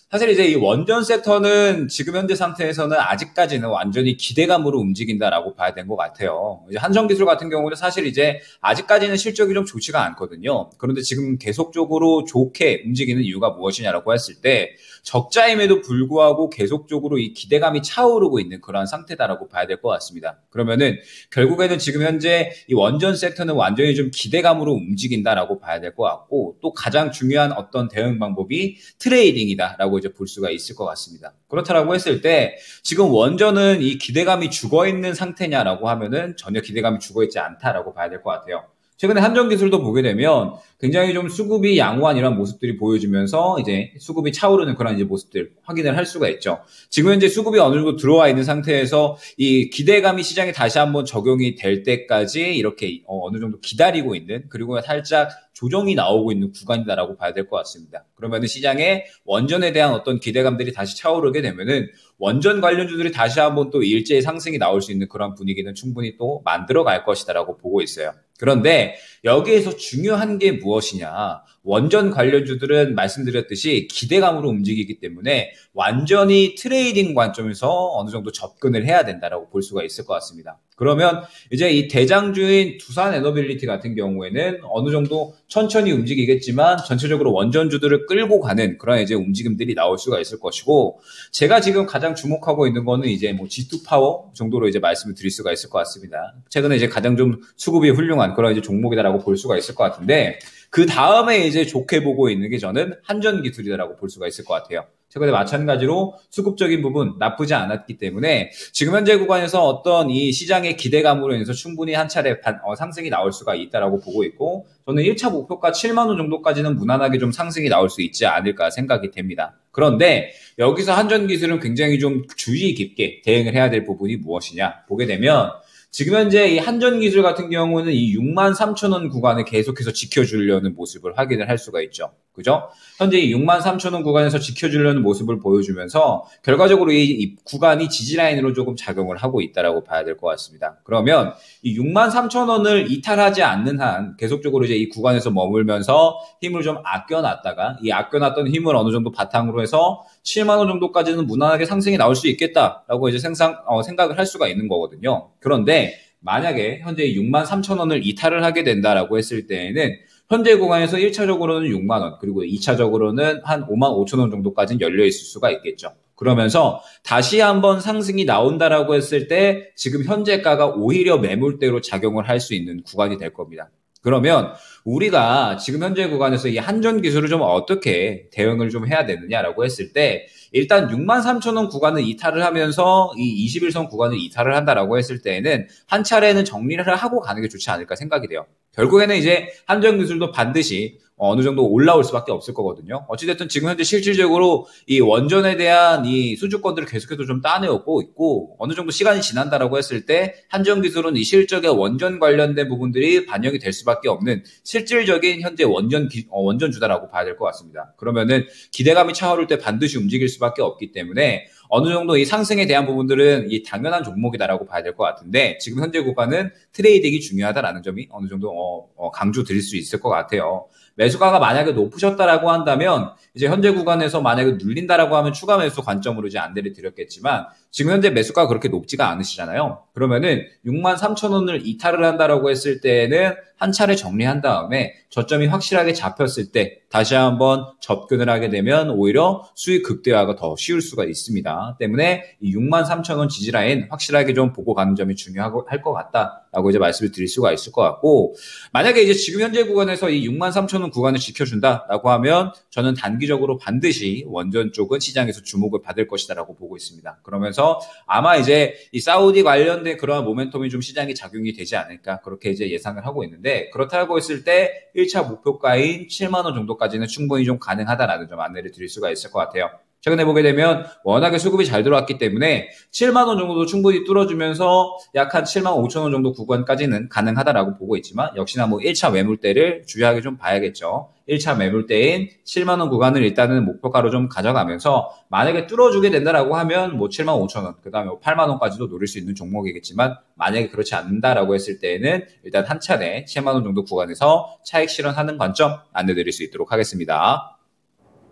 사실 이제 이 원전 섹터는 지금 현재 상태에서는 아직까지는 완전히 기대감으로 움직인다라고 봐야 된 것 같아요. 이제 한전기술 같은 경우는 사실 이제 아직까지는 실적이 좀 좋지가 않거든요. 그런데 지금 계속적으로 좋게 움직이는 이유가 무엇이냐라고 했을 때 적자임에도 불구하고 계속적으로 이 기대감이 차오르고 있는 그러한 상태다라고 봐야 될 것 같습니다. 그러면은 결국에는 지금 현재 이 원전 섹터는 완전히 좀 기대감으로 움직인다라고 봐야 될 것 같고, 또 가장 중요한 어떤 대응 방법이 트레이딩이다라고 이제 볼 수가 있을 것 같습니다. 그렇다라고 했을 때 지금 원전은 이 기대감이 죽어 있는 상태냐라고 하면은 전혀 기대감이 죽어 있지 않다라고 봐야 될 것 같아요. 최근에 한전기술도 보게 되면 굉장히 좀 수급이 양호한 이런 모습들이 보여지면서 이제 수급이 차오르는 그런 이제 모습들 확인을 할 수가 있죠. 지금 현재 수급이 어느 정도 들어와 있는 상태에서 이 기대감이 시장에 다시 한번 적용이 될 때까지 이렇게 어느 정도 기다리고 있는, 그리고 살짝 조정이 나오고 있는 구간이다라고 봐야 될 것 같습니다. 그러면은 시장에 원전에 대한 어떤 기대감들이 다시 차오르게 되면은 원전 관련주들이 다시 한번 또 일제히 상승이 나올 수 있는 그런 분위기는 충분히 또 만들어 갈 것이다라고 보고 있어요. 그런데 여기에서 중요한 게 무엇이냐? 원전 관련주들은 말씀드렸듯이 기대감으로 움직이기 때문에 완전히 트레이딩 관점에서 어느 정도 접근을 해야 된다라고 볼 수가 있을 것 같습니다. 그러면 이제 이 대장주인 두산 에너빌리티 같은 경우에는 어느 정도 천천히 움직이겠지만 전체적으로 원전주들을 끌고 가는 그런 이제 움직임들이 나올 수가 있을 것이고, 제가 지금 가장 주목하고 있는 거는 이제 뭐 G2 파워 정도로 이제 말씀을 드릴 수가 있을 것 같습니다. 최근에 이제 가장 좀 수급이 훌륭한 그런 이제 종목이다라고 볼 수가 있을 것 같은데, 그 다음에 이제 좋게 보고 있는 게 저는 한전기술이다라고 볼 수가 있을 것 같아요. 최근에 마찬가지로 수급적인 부분 나쁘지 않았기 때문에 지금 현재 구간에서 어떤 이 시장의 기대감으로 인해서 충분히 한 차례 상승이 나올 수가 있다라고 보고 있고, 저는 1차 목표가 7만 원 정도까지는 무난하게 좀 상승이 나올 수 있지 않을까 생각이 됩니다. 그런데 여기서 한전기술은 굉장히 좀 주의 깊게 대응을 해야 될 부분이 무엇이냐 보게 되면, 지금 현재 이 한전기술 같은 경우는 이 63,000원 구간을 계속해서 지켜주려는 모습을 확인을 할 수가 있죠. 그죠? 현재 이 63,000원 구간에서 지켜주려는 모습을 보여주면서 결과적으로 이 구간이 지지라인으로 조금 작용을 하고 있다라고 봐야 될 것 같습니다. 그러면 이 63,000원을 이탈하지 않는 한 계속적으로 이제 이 구간에서 머물면서 힘을 좀 아껴놨다가 이 아껴놨던 힘을 어느 정도 바탕으로 해서 7만 원 정도까지는 무난하게 상승이 나올 수 있겠다라고 이제 생각을 할 수가 있는 거거든요. 그런데 만약에 현재 63,000원을 이탈을 하게 된다라고 했을 때에는 현재 구간에서 1차적으로는 6만 원, 그리고 2차적으로는 한 5만 5천 원 정도까지는 열려 있을 수가 있겠죠. 그러면서 다시 한번 상승이 나온다라고 했을 때 지금 현재가가 오히려 매물대로 작용을 할 수 있는 구간이 될 겁니다. 그러면 우리가 지금 현재 구간에서 이 한전기술을 좀 어떻게 대응을 좀 해야 되느냐라고 했을 때, 일단 63,000원 구간을 이탈을 하면서 이 21선 구간을 이탈을 한다라고 했을 때에는 한 차례는 정리를 하고 가는 게 좋지 않을까 생각이 돼요. 결국에는 이제 한전기술도 반드시 어느 정도 올라올 수밖에 없을 거거든요. 어찌됐든 지금 현재 실질적으로 이 원전에 대한 이 수주권들을 계속해서 좀 따내오고 있고, 어느 정도 시간이 지난다라고 했을 때 한전기술은 이 실적의 원전 관련된 부분들이 반영이 될 수밖에 없는 실질적인 현재 원전주다라고 봐야 될 것 같습니다. 그러면은 기대감이 차오를 때 반드시 움직일 수밖에 없기 때문에 어느 정도 이 상승에 대한 부분들은 이 당연한 종목이다라고 봐야 될 것 같은데, 지금 현재 구간은 트레이딩이 중요하다라는 점이 어느 정도 강조 드릴 수 있을 것 같아요. 매수가가 만약에 높으셨다라고 한다면 이제 현재 구간에서 만약에 눌린다라고 하면 추가 매수 관점으로 이제 안내를 드렸겠지만, 지금 현재 매수가가 그렇게 높지가 않으시잖아요. 그러면은 63,000원을 이탈을 한다라고 했을 때는 한 차례 정리한 다음에 저점이 확실하게 잡혔을 때 다시 한번 접근을 하게 되면 오히려 수익 극대화가 더 쉬울 수가 있습니다. 때문에 이 63,000원 지지라인 확실하게 좀 보고 가는 점이 중요할 것 같다라고 이제 말씀을 드릴 수가 있을 것 같고, 만약에 이제 지금 현재 구간에서 이 63,000원 구간을 지켜준다라고 하면 저는 단기적으로 반드시 원전 쪽은 시장에서 주목을 받을 것이다라고 보고 있습니다. 그러면서 아마 이제 이 사우디 관련된 그러한 모멘텀이 좀 시장에 작용이 되지 않을까 그렇게 이제 예상을 하고 있는데, 그렇다고 했을 때 1차 목표가인 7만 원 정도까지는 충분히 좀 가능하다라는 점 안내를 드릴 수가 있을 것 같아요. 최근에 보게 되면 워낙에 수급이 잘 들어왔기 때문에 7만 원 정도도 충분히 뚫어주면서 약 한 7만 5천 원 정도 구간까지는 가능하다라고 보고 있지만, 역시나 뭐 1차 매물대를 주의하게 좀 봐야겠죠. 1차 매물대인 7만 원 구간을 일단은 목표가로 좀 가져가면서 만약에 뚫어주게 된다라고 하면 뭐 7만 5천 원, 그 다음에 8만 원까지도 노릴 수 있는 종목이겠지만, 만약에 그렇지 않는다라고 했을 때는 일단 한 차례 7만 원 정도 구간에서 차익 실현하는 관점 안내드릴 수 있도록 하겠습니다.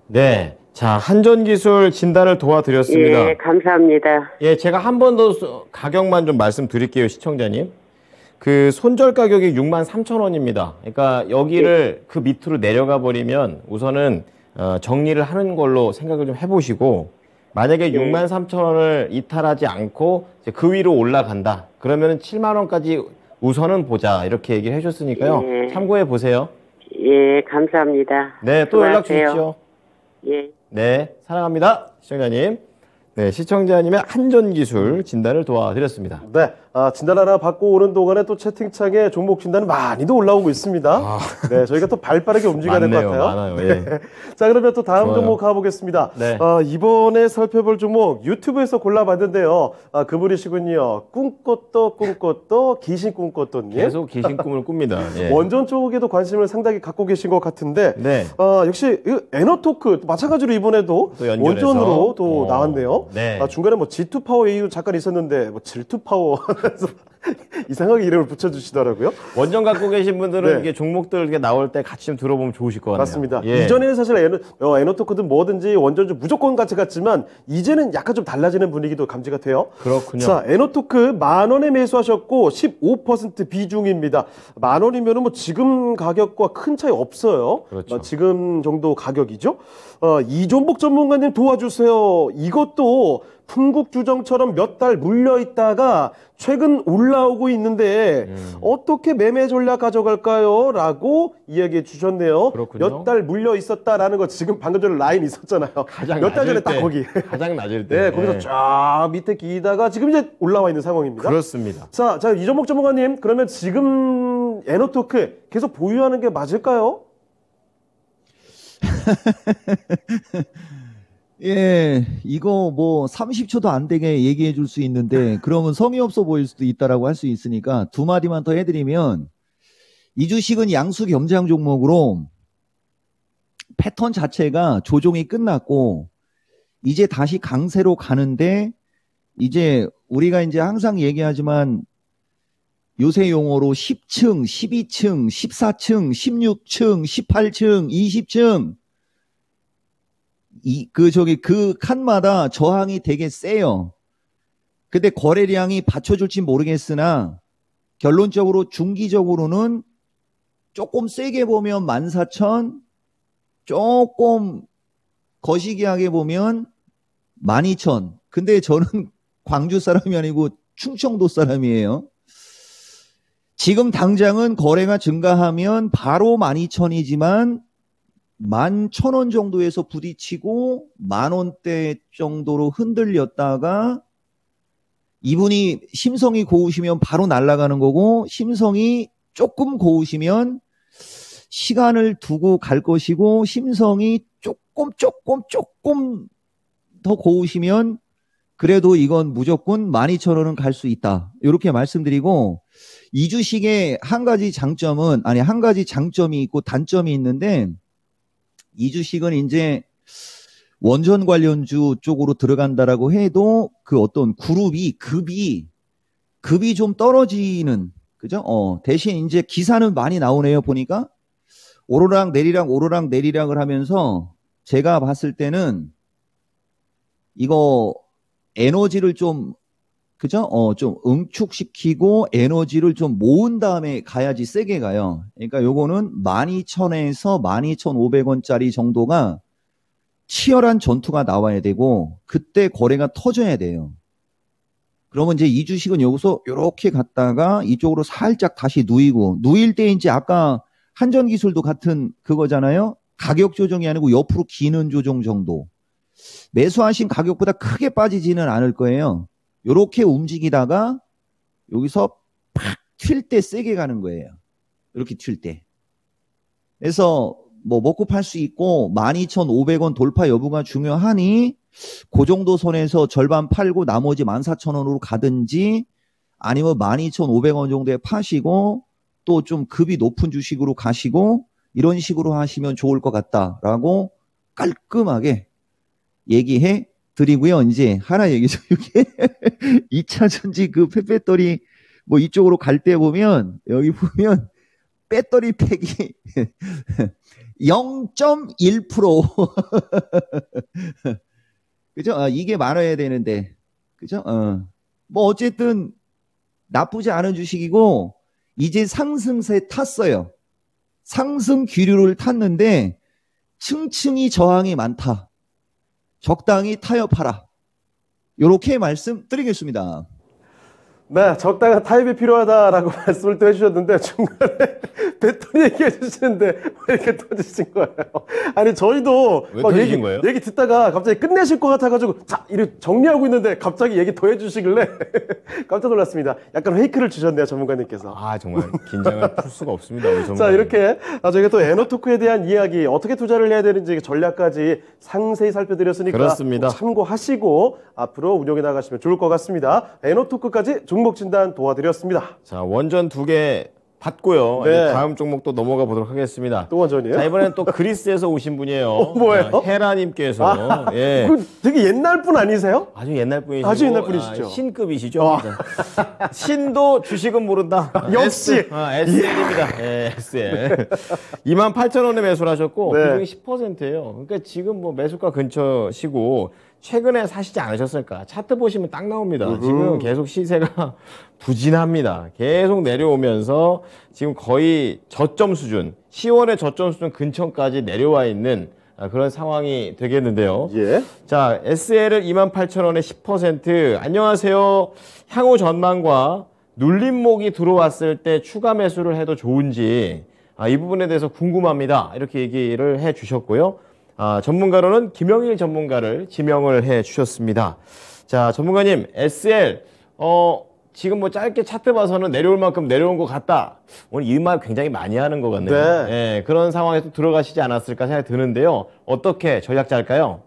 네. 자, 한전기술 진단을 도와드렸습니다. 예, 감사합니다. 예, 제가 한 번 더 가격만 좀 말씀드릴게요, 시청자님. 그 손절 가격이 63,000원입니다. 그러니까 여기를 그 밑으로 내려가 버리면 우선은 정리를 하는 걸로 생각을 좀 해보시고, 만약에 63,000원을 이탈하지 않고 이제 그 위로 올라간다. 그러면은 7만 원까지 우선은 보자. 이렇게 얘기를 해줬으니까요. 예. 참고해 보세요. 예, 감사합니다. 네, 또 연락 수고하세요. 주십시오. 예. 네, 사랑합니다, 시청자님. 네, 시청자님의 한전기술 진단을 도와드렸습니다. 네. 진단 하나 받고 오는 동안에 또 채팅창에 종목 진단이 많이도 올라오고 있습니다. 네, 저희가 또 발빠르게 움직여야 될 것 같아요. 많아요. 예. 자, 그러면 또 다음 좋아요. 종목 가보겠습니다. 네. 이번에 살펴볼 종목 유튜브에서 골라봤는데요. 그분이시군요. 꿈꽃도 귀신 꿈꽃도님. 계속 귀신 꿈을 꿉니다. 예. 원전 쪽에도 관심을 상당히 갖고 계신 것 같은데 네. 역시 에너토크 마찬가지로 이번에도 또 연결해서. 원전으로 또 나왔네요. 네. 중간에 뭐 G2 파워 얘기도 잠깐 있었는데 뭐 질투 파워 하면서 이상하게 이름을 붙여주시더라고요. 원전 갖고 계신 분들은 네. 이게 종목들 이렇게 나올 때 같이 좀 들어보면 좋으실 것 같네요. 맞습니다. 예. 이전에는 사실 에너토크든 뭐든지 원전주 무조건 같이 갔지만 이제는 약간 좀 달라지는 분위기도 감지가 돼요. 그렇군요. 자, 에너토크 10,000원에 매수하셨고 15% 비중입니다. 10,000원이면은 뭐 지금 가격과 큰 차이 없어요. 그렇죠. 지금 정도 가격이죠. 이종복 전문가님 도와주세요. 이것도 풍국주정처럼 몇 달 물려 있다가 최근 올라오고 있는데 어떻게 매매 전략 가져갈까요? 라고 이야기해 주셨네요. 그렇군요. 몇 달 물려 있었다라는 거 지금 방금 전에 라인 있었잖아요. 가장 몇 달 전에 낮을 딱 때, 거기. 가장 낮을 때. 네, 거기서 쫙 밑에 기다가 지금 이제 올라와 있는 상황입니다. 그렇습니다. 자, 이종복 전문가님, 그러면 지금 에너토크 계속 보유하는 게 맞을까요? 예, 이거 뭐 30초도 안 되게 얘기해 줄 수 있는데 그러면 성의 없어 보일 수도 있다라고 할 수 있으니까 두 마디만 더 해드리면 이 주식은 양수 겸장 종목으로 패턴 자체가 조정이 끝났고 이제 다시 강세로 가는데 이제 우리가 이제 항상 얘기하지만 요새 용어로 10층, 12층, 14층, 16층, 18층, 20층 그 칸마다 저항이 되게 세요. 근데 거래량이 받쳐줄지 모르겠으나 결론적으로 중기적으로는 조금 세게 보면 14,000, 조금 거시기하게 보면 12,000. 근데 저는 광주 사람이 아니고 충청도 사람이에요. 지금 당장은 거래가 증가하면 바로 12,000이지만 11,000원 정도에서 부딪히고 10,000원대 정도로 흔들렸다가 이분이 심성이 고우시면 바로 날아가는 거고 심성이 조금 고우시면 시간을 두고 갈 것이고 심성이 조금 더 고우시면 그래도 이건 무조건 12,000원은 갈 수 있다. 이렇게 말씀드리고 이 주식의 한 가지 장점이 있고 단점이 있는데 이 주식은 이제 원전 관련주 쪽으로 들어간다라고 해도 그 어떤 급이 좀 떨어지는, 그죠? 대신 이제 기사는 많이 나오네요, 보니까. 오르락 내리락을 하면서 제가 봤을 때는 이거 에너지를 좀, 그죠? 좀 응축시키고 에너지를 좀 모은 다음에 가야지 세게 가요. 그러니까 요거는 12,000에서 12,500원짜리 정도가 치열한 전투가 나와야 되고 그때 거래가 터져야 돼요. 그러면 이제 이 주식은 여기서 이렇게 갔다가 이쪽으로 살짝 다시 누일 때 이제 아까 한전기술도 같은 그거잖아요. 가격 조정이 아니고 옆으로 기는 조정 정도. 매수하신 가격보다 크게 빠지지는 않을 거예요. 이렇게 움직이다가 여기서 팍 튈 때 세게 가는 거예요. 이렇게 튈 때. 그래서 뭐 먹고 팔 수 있고 12,500원 돌파 여부가 중요하니 그 정도 선에서 절반 팔고 나머지 14,000원으로 가든지 아니면 12,500원 정도에 파시고 또 좀 급이 높은 주식으로 가시고 이런 식으로 하시면 좋을 것 같다라고 깔끔하게 얘기해 드리고요. 이제 하나 얘기죠. 이게 2차 전지 그 폐배터리 뭐 이쪽으로 갈 때 보면 여기 보면 배터리 팩이 0.1% 그죠? 이게 많아야 되는데 그죠? 뭐 어쨌든 나쁘지 않은 주식이고 이제 상승세 탔어요. 상승 기류를 탔는데 층층이 저항이 많다. 적당히 타협하라. 이렇게 말씀드리겠습니다. 네, 적당한 타입이 필요하다라고 말씀을 또 해주셨는데 중간에 배터리 얘기해 주시는데 왜 이렇게 터지신 거예요? 아니 저희도 왜 막 터지신 거예요? 얘기 듣다가 갑자기 끝내실 것 같아가지고 자 이렇게 정리하고 있는데 갑자기 얘기 더 해주시길래 깜짝 놀랐습니다. 약간 페이크를 주셨네요 전문가님께서. 아, 정말 긴장을 풀 수가 없습니다. 우리 전문가님. 자 이렇게 저희가 또 에너토크에 대한 이야기 어떻게 투자를 해야 되는지 전략까지 상세히 살펴드렸으니까 그렇습니다. 꼭 참고하시고 앞으로 운영해 나가시면 좋을 것 같습니다. 에너토크까지 종목 진단 도와드렸습니다. 자, 원전 2개 받고요. 네. 이제 다음 종목 또 넘어가 보도록 하겠습니다. 또 원전이에요? 자, 이번엔 또 그리스에서 오신 분이에요. 뭐예요? 헤라님께서. 예. 그 되게 옛날 분 아니세요? 아주 옛날 분이시고. 아주 옛날 분이시죠? 신급이시죠. 신도 주식은 모른다. 역시. SL입니다. 예, SL. 28,000원에 매수를 하셨고, 네. 비중이 10%예요. 그러니까 지금 뭐 매수가 근처시고, 최근에 사시지 않으셨을까? 차트 보시면 딱 나옵니다. 지금 계속 시세가 부진합니다. 계속 내려오면서 지금 거의 저점 수준, 10월의 저점 수준 근처까지 내려와 있는 그런 상황이 되겠는데요. 예. 자, SL을 28,000원에 10%. 안녕하세요. 향후 전망과 눌림목이 들어왔을 때 추가 매수를 해도 좋은지 이 부분에 대해서 궁금합니다. 이렇게 얘기를 해 주셨고요. 전문가로는 김영일 전문가를 지명을 해 주셨습니다. 자, 전문가님, SL, 지금 뭐 짧게 차트 봐서는 내려올 만큼 내려온 것 같다. 오늘 이 말 굉장히 많이 하는 것 같네요. 네. 예, 그런 상황에서 들어가시지 않았을까 생각이 드는데요. 어떻게 전략 짤까요?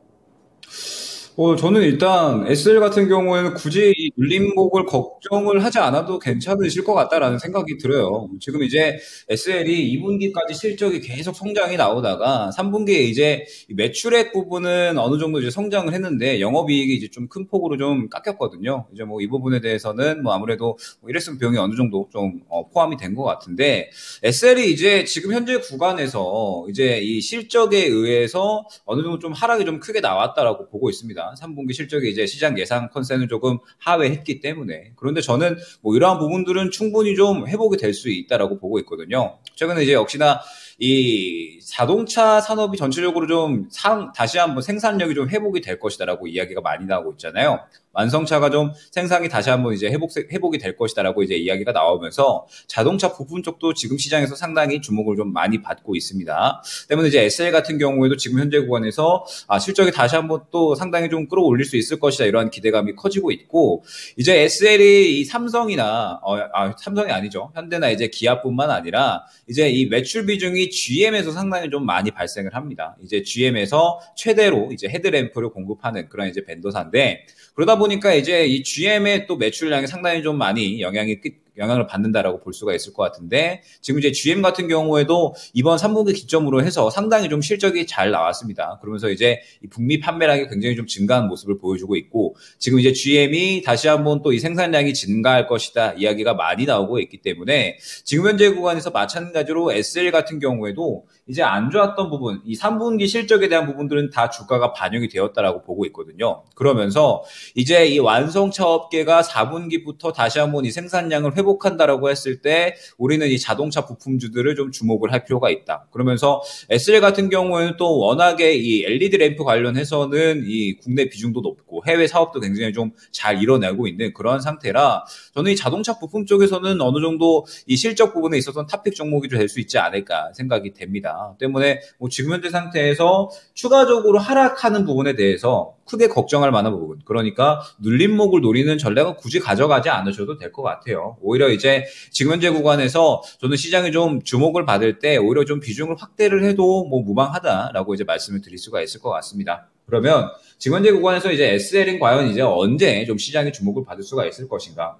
저는 일단 SL 같은 경우에는 굳이 이 눌림목을 걱정을 하지 않아도 괜찮으실 것 같다라는 생각이 들어요. 지금 이제 SL이 2분기까지 실적이 계속 성장이 나오다가 3분기에 이제 매출액 부분은 어느 정도 이제 성장을 했는데 영업이익이 이제 좀 큰 폭으로 좀 깎였거든요. 이제 뭐 이 부분에 대해서는 뭐 아무래도 뭐 일회성 비용이 어느 정도 좀 포함이 된 것 같은데 SL이 이제 지금 현재 구간에서 이제 이 실적에 의해서 어느 정도 좀 하락이 좀 크게 나왔다라고 보고 있습니다. 3분기 실적이 이제 시장 예상 컨센을 조금 하회했기 때문에. 그런데 저는 뭐 이러한 부분들은 충분히 좀 회복이 될 수 있다라고 보고 있거든요. 최근에 이제 역시나 이 자동차 산업이 전체적으로 좀 다시 한번 생산력이 좀 회복이 될 것이다라고 이야기가 많이 나오고 있잖아요. 완성차가 좀 생산이 다시 한번 이제 회복이 될 것이다라고 이제 이야기가 나오면서 자동차 부품 쪽도 지금 시장에서 상당히 주목을 좀 많이 받고 있습니다. 때문에 이제 SL 같은 경우에도 지금 현재 구간에서 실적이 다시 한번 또 상당히 좀 끌어올릴 수 있을 것이다 이러한 기대감이 커지고 있고 이제 SL이 이 삼성이나 삼성이 아니죠. 현대나 이제 기아뿐만 아니라 이제 이 매출 비중이 GM에서 상당히 좀 많이 발생을 합니다. 이제 GM에서 최대로 이제 헤드램프를 공급하는 그런 이제 벤더사인데 그러다 보니까 이제 이 GM의 또 매출량이 상당히 좀 많이 영향을 받는다라고 볼 수가 있을 것 같은데 지금 이제 GM 같은 경우에도 이번 3분기 기점으로 해서 상당히 좀 실적이 잘 나왔습니다. 그러면서 이제 이 북미 판매량이 굉장히 좀 증가한 모습을 보여주고 있고 지금 이제 GM이 다시 한번 또 이 생산량이 증가할 것이다 이야기가 많이 나오고 있기 때문에 지금 현재 구간에서 마찬가지로 SL 같은 경우에도 이제 안 좋았던 부분, 이 3분기 실적에 대한 부분들은 다 주가가 반영이 되었다라고 보고 있거든요. 그러면서 이제 이 완성차 업계가 4분기부터 다시 한번 이 생산량을 회복한다라고 했을 때 우리는 이 자동차 부품주들을 좀 주목을 할 필요가 있다. 그러면서 SL 같은 경우에는 또 워낙에 이 LED 램프 관련해서는 이 국내 비중도 높고 해외 사업도 굉장히 좀 잘 이뤄내고 있는 그런 상태라 저는 이 자동차 부품 쪽에서는 어느 정도 이 실적 부분에 있어서는 탑픽 종목이 될 수 있지 않을까 생각이 됩니다. 때문에 뭐 지금 현재 상태에서 추가적으로 하락하는 부분에 대해서 크게 걱정할 만한 부분. 그러니까 눌림목을 노리는 전략은 굳이 가져가지 않으셔도 될 것 같아요. 오히려 이제 지금 현재 구간에서 저는 시장이 좀 주목을 받을 때 오히려 좀 비중을 확대를 해도 뭐 무방하다라고 이제 말씀을 드릴 수가 있을 것 같습니다. 그러면 지금 현재 구간에서 이제 SL은 과연 이제 언제 좀 시장이 주목을 받을 수가 있을 것인가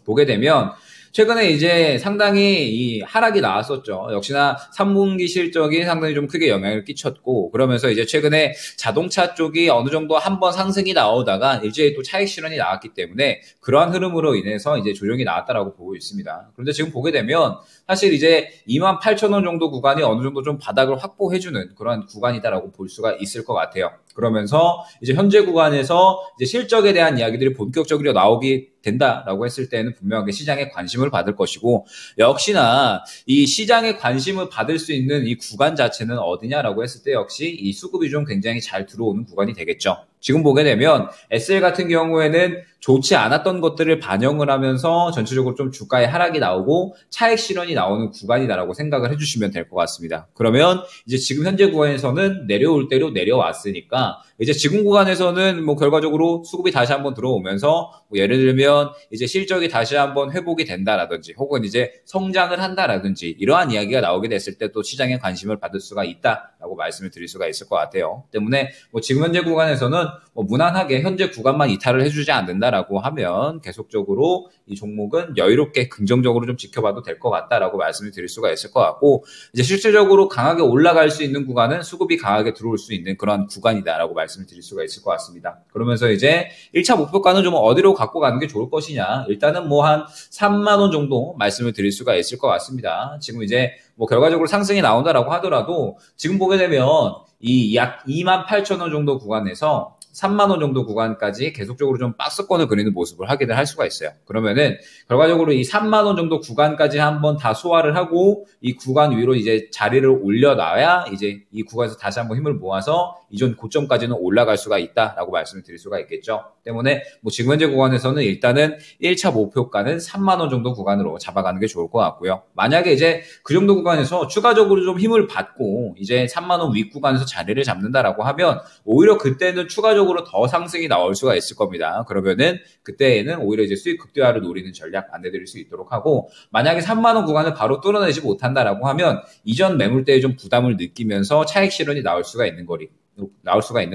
보게 되면 최근에 이제 상당히 이 하락이 나왔었죠. 역시나 3분기 실적이 상당히 좀 크게 영향을 끼쳤고 그러면서 이제 최근에 자동차 쪽이 어느 정도 한번 상승이 나오다가 일제히 또 차익 실현이 나왔기 때문에 그러한 흐름으로 인해서 이제 조정이 나왔다라고 보고 있습니다. 그런데 지금 보게 되면 사실 이제 28,000원 정도 구간이 어느 정도 좀 바닥을 확보해주는 그런 구간이다라고 볼 수가 있을 것 같아요. 그러면서 이제 현재 구간에서 이제 실적에 대한 이야기들이 본격적으로 나오게 된다라고 했을 때는 분명하게 시장에 관심을 받을 것이고 역시나 이 시장에 관심을 받을 수 있는 이 구간 자체는 어디냐라고 했을 때 역시 이 수급이 좀 굉장히 잘 들어오는 구간이 되겠죠. 지금 보게 되면 SL 같은 경우에는 좋지 않았던 것들을 반영을 하면서 전체적으로 좀 주가의 하락이 나오고 차익 실현이 나오는 구간이다라고 생각을 해주시면 될 것 같습니다. 그러면 이제 지금 현재 구간에서는 내려올 대로 내려왔으니까 이제 지금 구간에서는 뭐 결과적으로 수급이 다시 한번 들어오면서 뭐 예를 들면 이제 실적이 다시 한번 회복이 된다라든지 혹은 이제 성장을 한다라든지 이러한 이야기가 나오게 됐을 때 또 시장에 관심을 받을 수가 있다라고 말씀을 드릴 수가 있을 것 같아요. 때문에 뭐 지금 현재 구간에서는 뭐 무난하게 현재 구간만 이탈을 해주지 않는다라고 하면 계속적으로 이 종목은 여유롭게 긍정적으로 좀 지켜봐도 될 것 같다라고 말씀을 드릴 수가 있을 것 같고 이제 실질적으로 강하게 올라갈 수 있는 구간은 수급이 강하게 들어올 수 있는 그런 구간이다라고 말씀을 드릴 수가 있을 것 같습니다. 그러면서 이제 1차 목표가는 좀 어디로 갖고 가는 게 좋을 것이냐 일단은 뭐 한 3만 원 정도 말씀을 드릴 수가 있을 것 같습니다. 지금 이제 뭐 결과적으로 상승이 나온다라고 하더라도 지금 보게 되면 이 약 28,000원 정도 구간에서 3만 원 정도 구간까지 계속적으로 좀 박스권을 그리는 모습을 확인을 할 수가 있어요. 그러면은 결과적으로 이 3만 원 정도 구간까지 한번 다 소화를 하고 이 구간 위로 이제 자리를 올려놔야 이제 이 구간에서 다시 한번 힘을 모아서 이전 고점까지는 올라갈 수가 있다라고 말씀을 드릴 수가 있겠죠. 때문에 뭐 지금 현재 구간에서는 일단은 1차 목표가는 3만 원 정도 구간으로 잡아가는 게 좋을 것 같고요. 만약에 이제 그 정도 구간에서 추가적으로 좀 힘을 받고 이제 3만 원 윗 구간에서 자리를 잡는다라고 하면 오히려 그때는 추가적으로 더 상승이 나올 수가 있을 겁니다. 그러면은 그때에는 오히려 이제 수익 극대화를 노리는 전략 안내드릴 수 있도록 하고 만약에 3만 원 구간을 바로 뚫어내지 못한다라고 하면 이전 매물대에 좀 부담을 느끼면서 차익 실현이 나올 수가 있는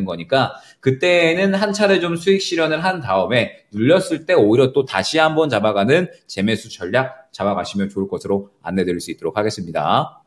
거니까 그때는 한 차례 좀 수익 실현을 한 다음에 눌렸을 때 오히려 또 다시 한번 잡아가는 재매수 전략 잡아가시면 좋을 것으로 안내드릴 수 있도록 하겠습니다.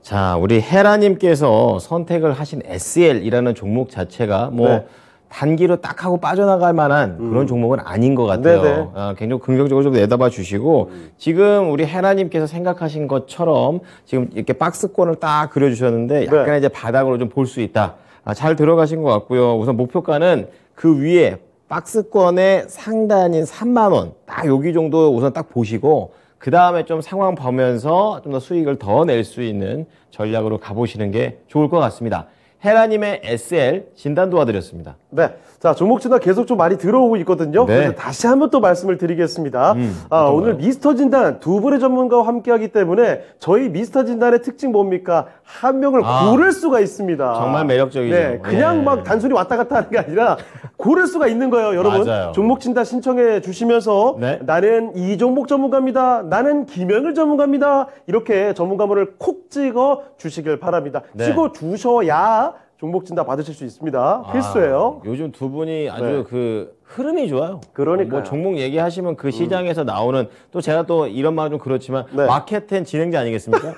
자, 우리 헤라님께서 선택을 하신 SL이라는 종목 자체가 뭐 네. 단기로 딱 하고 빠져나갈 만한 그런 종목은 아닌 것 같아요. 네네. 굉장히 긍정적으로 좀 내다봐 주시고 지금 우리 헤라님께서 생각하신 것처럼 지금 이렇게 박스권을 딱 그려주셨는데 약간의 네. 이제 바닥으로 좀 볼 수 있다. 잘 들어가신 것 같고요. 우선 목표가는 그 위에 박스권의 상단인 3만 원 딱 여기 정도 우선 딱 보시고 그 다음에 좀 상황 보면서 좀 더 수익을 더 낼 수 있는 전략으로 가보시는 게 좋을 것 같습니다. 헤라님의 SL 진단 도와드렸습니다. 네. 자, 종목 진단 계속 좀 많이 들어오고 있거든요. 네. 그래서 다시 한번 또 말씀을 드리겠습니다. 어떤가요? 오늘 미스터 진단 두 분의 전문가와 함께 하기 때문에 저희 미스터 진단의 특징 뭡니까? 한 명을 고를 수가 있습니다. 정말 매력적이죠. 네. 그냥 네. 막 단순히 왔다 갔다 하는 게 아니라 고를 수가 있는 거예요. 여러분. 맞아요. 종목 진단 신청해 주시면서 네. 나는 이 종목 전문가입니다. 나는 김영일 전문가입니다. 이렇게 전문가문을 콕 찍어 주시길 바랍니다. 네. 찍어 주셔야 종목 진단 받으실 수 있습니다. 필수예요. 요즘 두 분이 아주 네. 그 흐름이 좋아요. 그러니까요. 뭐 종목 얘기하시면 그 시장에서 나오는 또 제가 또 이런 말은 좀 그렇지만 네. 마켓10 진행자 아니겠습니까?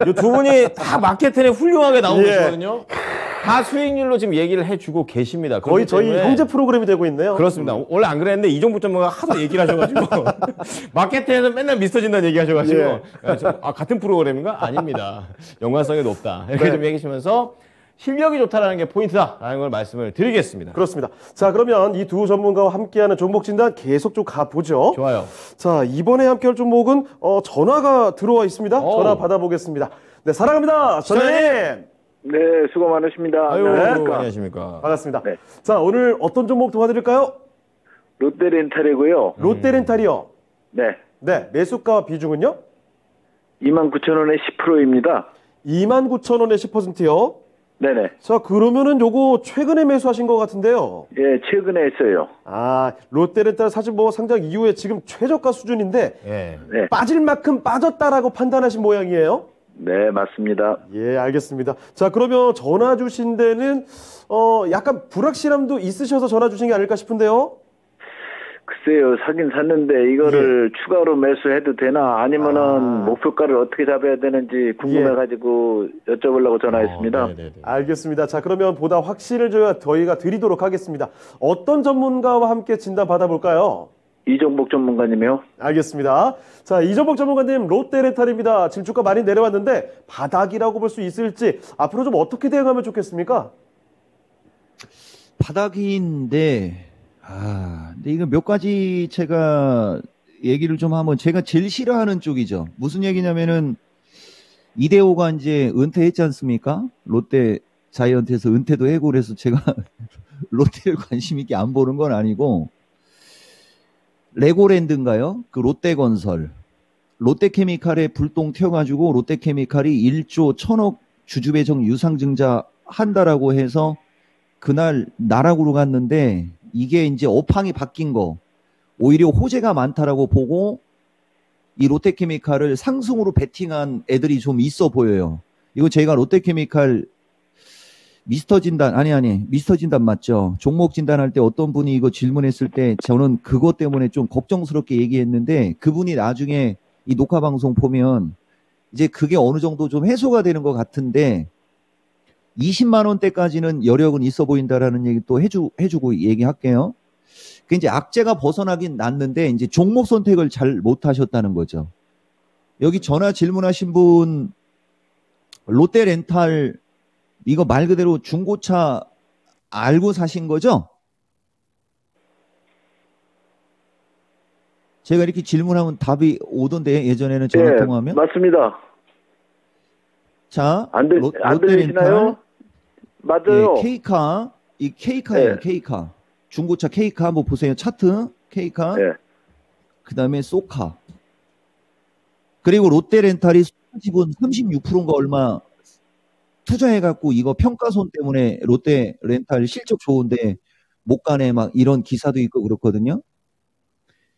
이 두 분이 다 마켓10에 훌륭하게 나오고 예. 계시거든요. 다 수익률로 지금 얘기를 해주고 계십니다. 거의 그렇기 저희 때문에 형제 프로그램이 되고 있네요. 그렇습니다. 원래 안 그랬는데 이종부 전문가 하도 얘기를 하셔가지고 마켓에서 맨날 미스터 진단 얘기하셔가지고 예. 같은 프로그램인가? 아닙니다. 연관성이 높다. 이렇게 네. 좀 얘기하시면서 실력이 좋다라는 게 포인트다라는 걸 말씀을 드리겠습니다. 그렇습니다. 자, 그러면 이 두 전문가와 함께하는 종목 진단 계속 좀 가보죠. 좋아요. 자, 이번에 함께할 종목은 전화가 들어와 있습니다. 오. 전화 받아보겠습니다. 네, 사랑합니다. 전화님. 네, 수고 많으십니다. 아유, 안녕하십니까. 안녕하십니까. 반갑습니다. 네. 자, 오늘 어떤 종목 도와드릴까요? 롯데렌탈이고요. 롯데렌탈이요. 네, 네, 매수가 비중은요? 29,000원에 10%입니다. 29,000원에 10%요. 네네. 자, 그러면은 요거 최근에 매수하신 것 같은데요. 예, 최근에 했어요. 롯데렌탈 사실 뭐 상장 이후에 지금 최저가 수준인데 예. 네, 빠질 만큼 빠졌다라고 판단하신 모양이에요. 네, 맞습니다. 예, 알겠습니다. 자, 그러면 전화 주신 데는 약간 불확실함도 있으셔서 전화 주신 게 아닐까 싶은데요. 글쎄요, 사긴 샀는데 이거를 추가로 매수해도 되나 아니면은 목표가를 어떻게 잡아야 되는지 궁금해가지고 여쭤보려고 전화했습니다. 네네네. 알겠습니다. 자, 그러면 보다 확신을 저희가 드리도록 하겠습니다. 어떤 전문가와 함께 진단 받아볼까요? 이종복 전문가님이요. 알겠습니다. 자, 이정복 전문가님, 롯데렌탈입니다. 지금 주가 많이 내려왔는데 바닥이라고 볼 수 있을지 앞으로 좀 어떻게 대응하면 좋겠습니까? 바닥인데, 근데 이거 몇 가지 제가 얘기를 좀 하면 제가 제일 싫어하는 쪽이죠. 무슨 얘기냐면은 이대호가 이제 은퇴했지 않습니까? 롯데 자이언트에서 은퇴도 하고 그래서 제가 롯데를 관심 있게 안 보는 건 아니고 레고랜드인가요? 그 롯데건설 롯데케미칼에 불똥 튀어가지고 롯데케미칼이 1조 1000억 주주배정 유상증자 한다라고 해서 그날 나락으로 갔는데 이게 이제 업황이 바뀐 거 오히려 호재가 많다라고 보고 이 롯데케미칼을 상승으로 베팅한 애들이 좀 있어 보여요. 이거 제가 롯데케미칼 미스터 진단 미스터 진단 맞죠? 종목 진단할 때 어떤 분이 이거 질문했을 때 저는 그것 때문에 좀 걱정스럽게 얘기했는데 그분이 나중에 이 녹화 방송 보면 이제 그게 어느 정도 좀 해소가 되는 것 같은데 20만 원대까지는 여력은 있어 보인다라는 얘기 또 해주고 얘기할게요. 그 이제 악재가 벗어나긴 났는데 이제 종목 선택을 잘 못하셨다는 거죠. 여기 전화 질문하신 분 롯데렌탈 이거 말 그대로 중고차 알고 사신 거죠? 제가 이렇게 질문하면 답이 오던데 예전에는 전화 통화하면 맞습니다. 자 안 롯데렌탈 들리시나요? 맞아요. 예, K카 이 K카예요. 네. K카 중고차 K카 한번 보세요. 차트 K카 네. 그 다음에 소카 그리고 롯데렌탈이 지분 36%인가 얼마 투자해갖고 이거 평가손 때문에 롯데렌탈 실적 좋은데 못 가네 막 이런 기사도 있고 그렇거든요.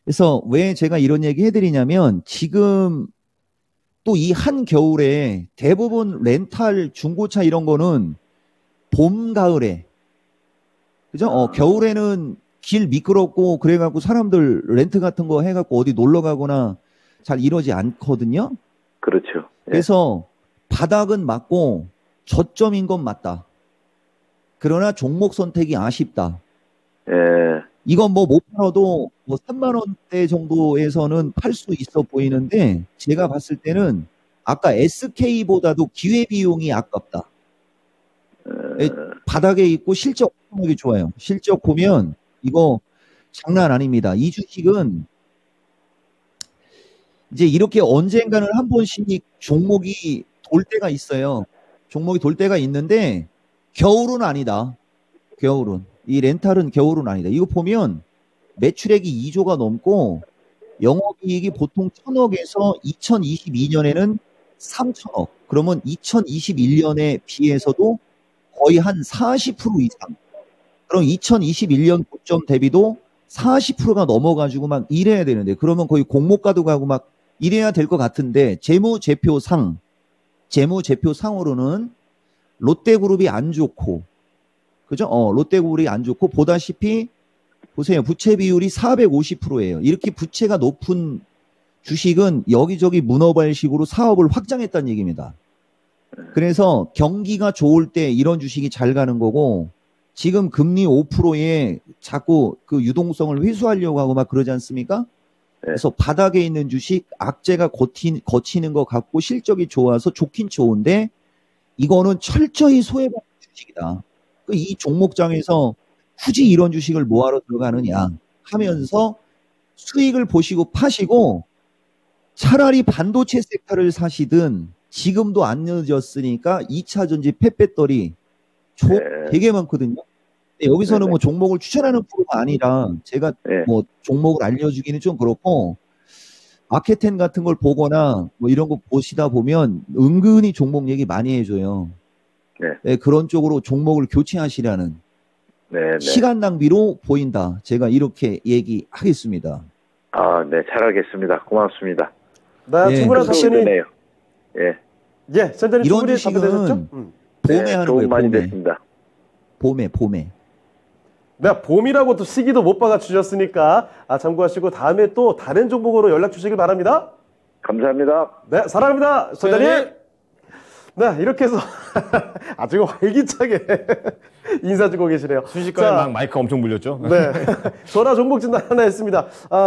그래서 왜 제가 이런 얘기 해드리냐면 지금 또 이 한겨울에 대부분 렌탈 중고차 이런 거는 봄, 가을에 그죠? 겨울에는 길 미끄럽고 그래갖고 사람들 렌트 같은 거 해갖고 어디 놀러 가거나 잘 이러지 않거든요. 그렇죠. 예. 그래서 바닥은 맞고 저점인 건 맞다. 그러나 종목 선택이 아쉽다. 예. 이건 뭐 못 팔아도 뭐 3만 원대 정도에서는 팔 수 있어 보이는데 제가 봤을 때는 아까 SK보다도 기회비용이 아깝다. 바닥에 있고 실적 엄청나게 좋아요. 실적 보면 이거 장난 아닙니다. 이 주식은 이제 이렇게 언젠가는 한 번씩 종목이 돌 때가 있어요. 종목이 돌 때가 있는데 겨울은 아니다. 겨울은. 이 렌탈은 겨울은 아니다. 이거 보면 매출액이 2조가 넘고 영업이익이 보통 1000억에서 2022년에는 3000억. 그러면 2021년에 비해서도 거의 한 40% 이상. 그럼 2021년 고점 대비도 40%가 넘어가지고 막 이래야 되는데 그러면 거의 공모가도 가고 막 이래야 될 것 같은데 재무제표상으로는 롯데그룹이 안 좋고 그죠? 롯데그룹이 안 좋고 보다시피 보세요. 부채 비율이 450%예요. 이렇게 부채가 높은 주식은 여기저기 문어발식으로 사업을 확장했다는 얘기입니다. 그래서 경기가 좋을 때 이런 주식이 잘 가는 거고 지금 금리 5%에 자꾸 그 유동성을 회수하려고 하고 막 그러지 않습니까? 그래서 바닥에 있는 주식 악재가 거치는 것 같고 실적이 좋아서 좋긴 좋은데 이거는 철저히 소외받는 주식이다. 이 종목장에서 굳이 이런 주식을 뭐하러 들어가느냐 하면서 수익을 보시고 파시고 차라리 반도체 섹터를 사시든 지금도 안 늦었으니까 2차 전지 폐배터리 되게 많거든요. 근데 여기서는 뭐 종목을 추천하는 프로가 아니라 제가 뭐 종목을 알려주기는 좀 그렇고 마켓텐 같은 걸 보거나 뭐 이런 거 보시다 보면 은근히 종목 얘기 많이 해줘요. 네, 그런 쪽으로 종목을 교체하시라는 시간 낭비로 보인다. 제가 이렇게 얘기하겠습니다. 아, 네, 잘 알겠습니다. 고맙습니다. 네, 충분한 답변이 네요. 예, 선생님 이런 충분히 주식은 답변되셨죠? 봄에 하는 도움 거예요. 많이 됐습니다. 봄에. 내가 봄이라고 또 시기도 못 박아 주셨으니까 참고하시고 다음에 또 다른 종목으로 연락 주시길 바랍니다. 감사합니다. 네, 사랑합니다. 선장님. 네, 이렇게 해서 아주 활기차게 인사 주고 계시네요. 순식간에 막 마이크 엄청 물렸죠? 네. 전화 종목 진단 하나 했습니다.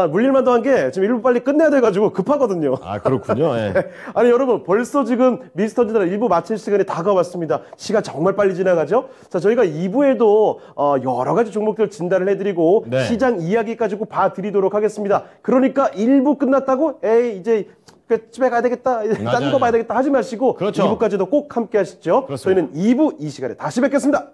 물릴만도 한 게 지금 일부 빨리 끝내야 돼가지고 급하거든요. 아, 그렇군요. 예. 아니, 여러분, 벌써 지금 미스터 진단 1부 마칠 시간이 다가왔습니다. 시간 정말 빨리 지나가죠? 자, 저희가 2부에도 여러 가지 종목들 진단을 해드리고 시장 이야기까지 꼭 봐드리도록 하겠습니다. 그러니까 1부 끝났다고? 에이, 이제 집에 가야 되겠다. 딴 거 봐야 되겠다 하지 마시고 2부까지도 꼭 함께 하시죠. 그렇습니다. 저희는 2부 이 시간에 다시 뵙겠습니다.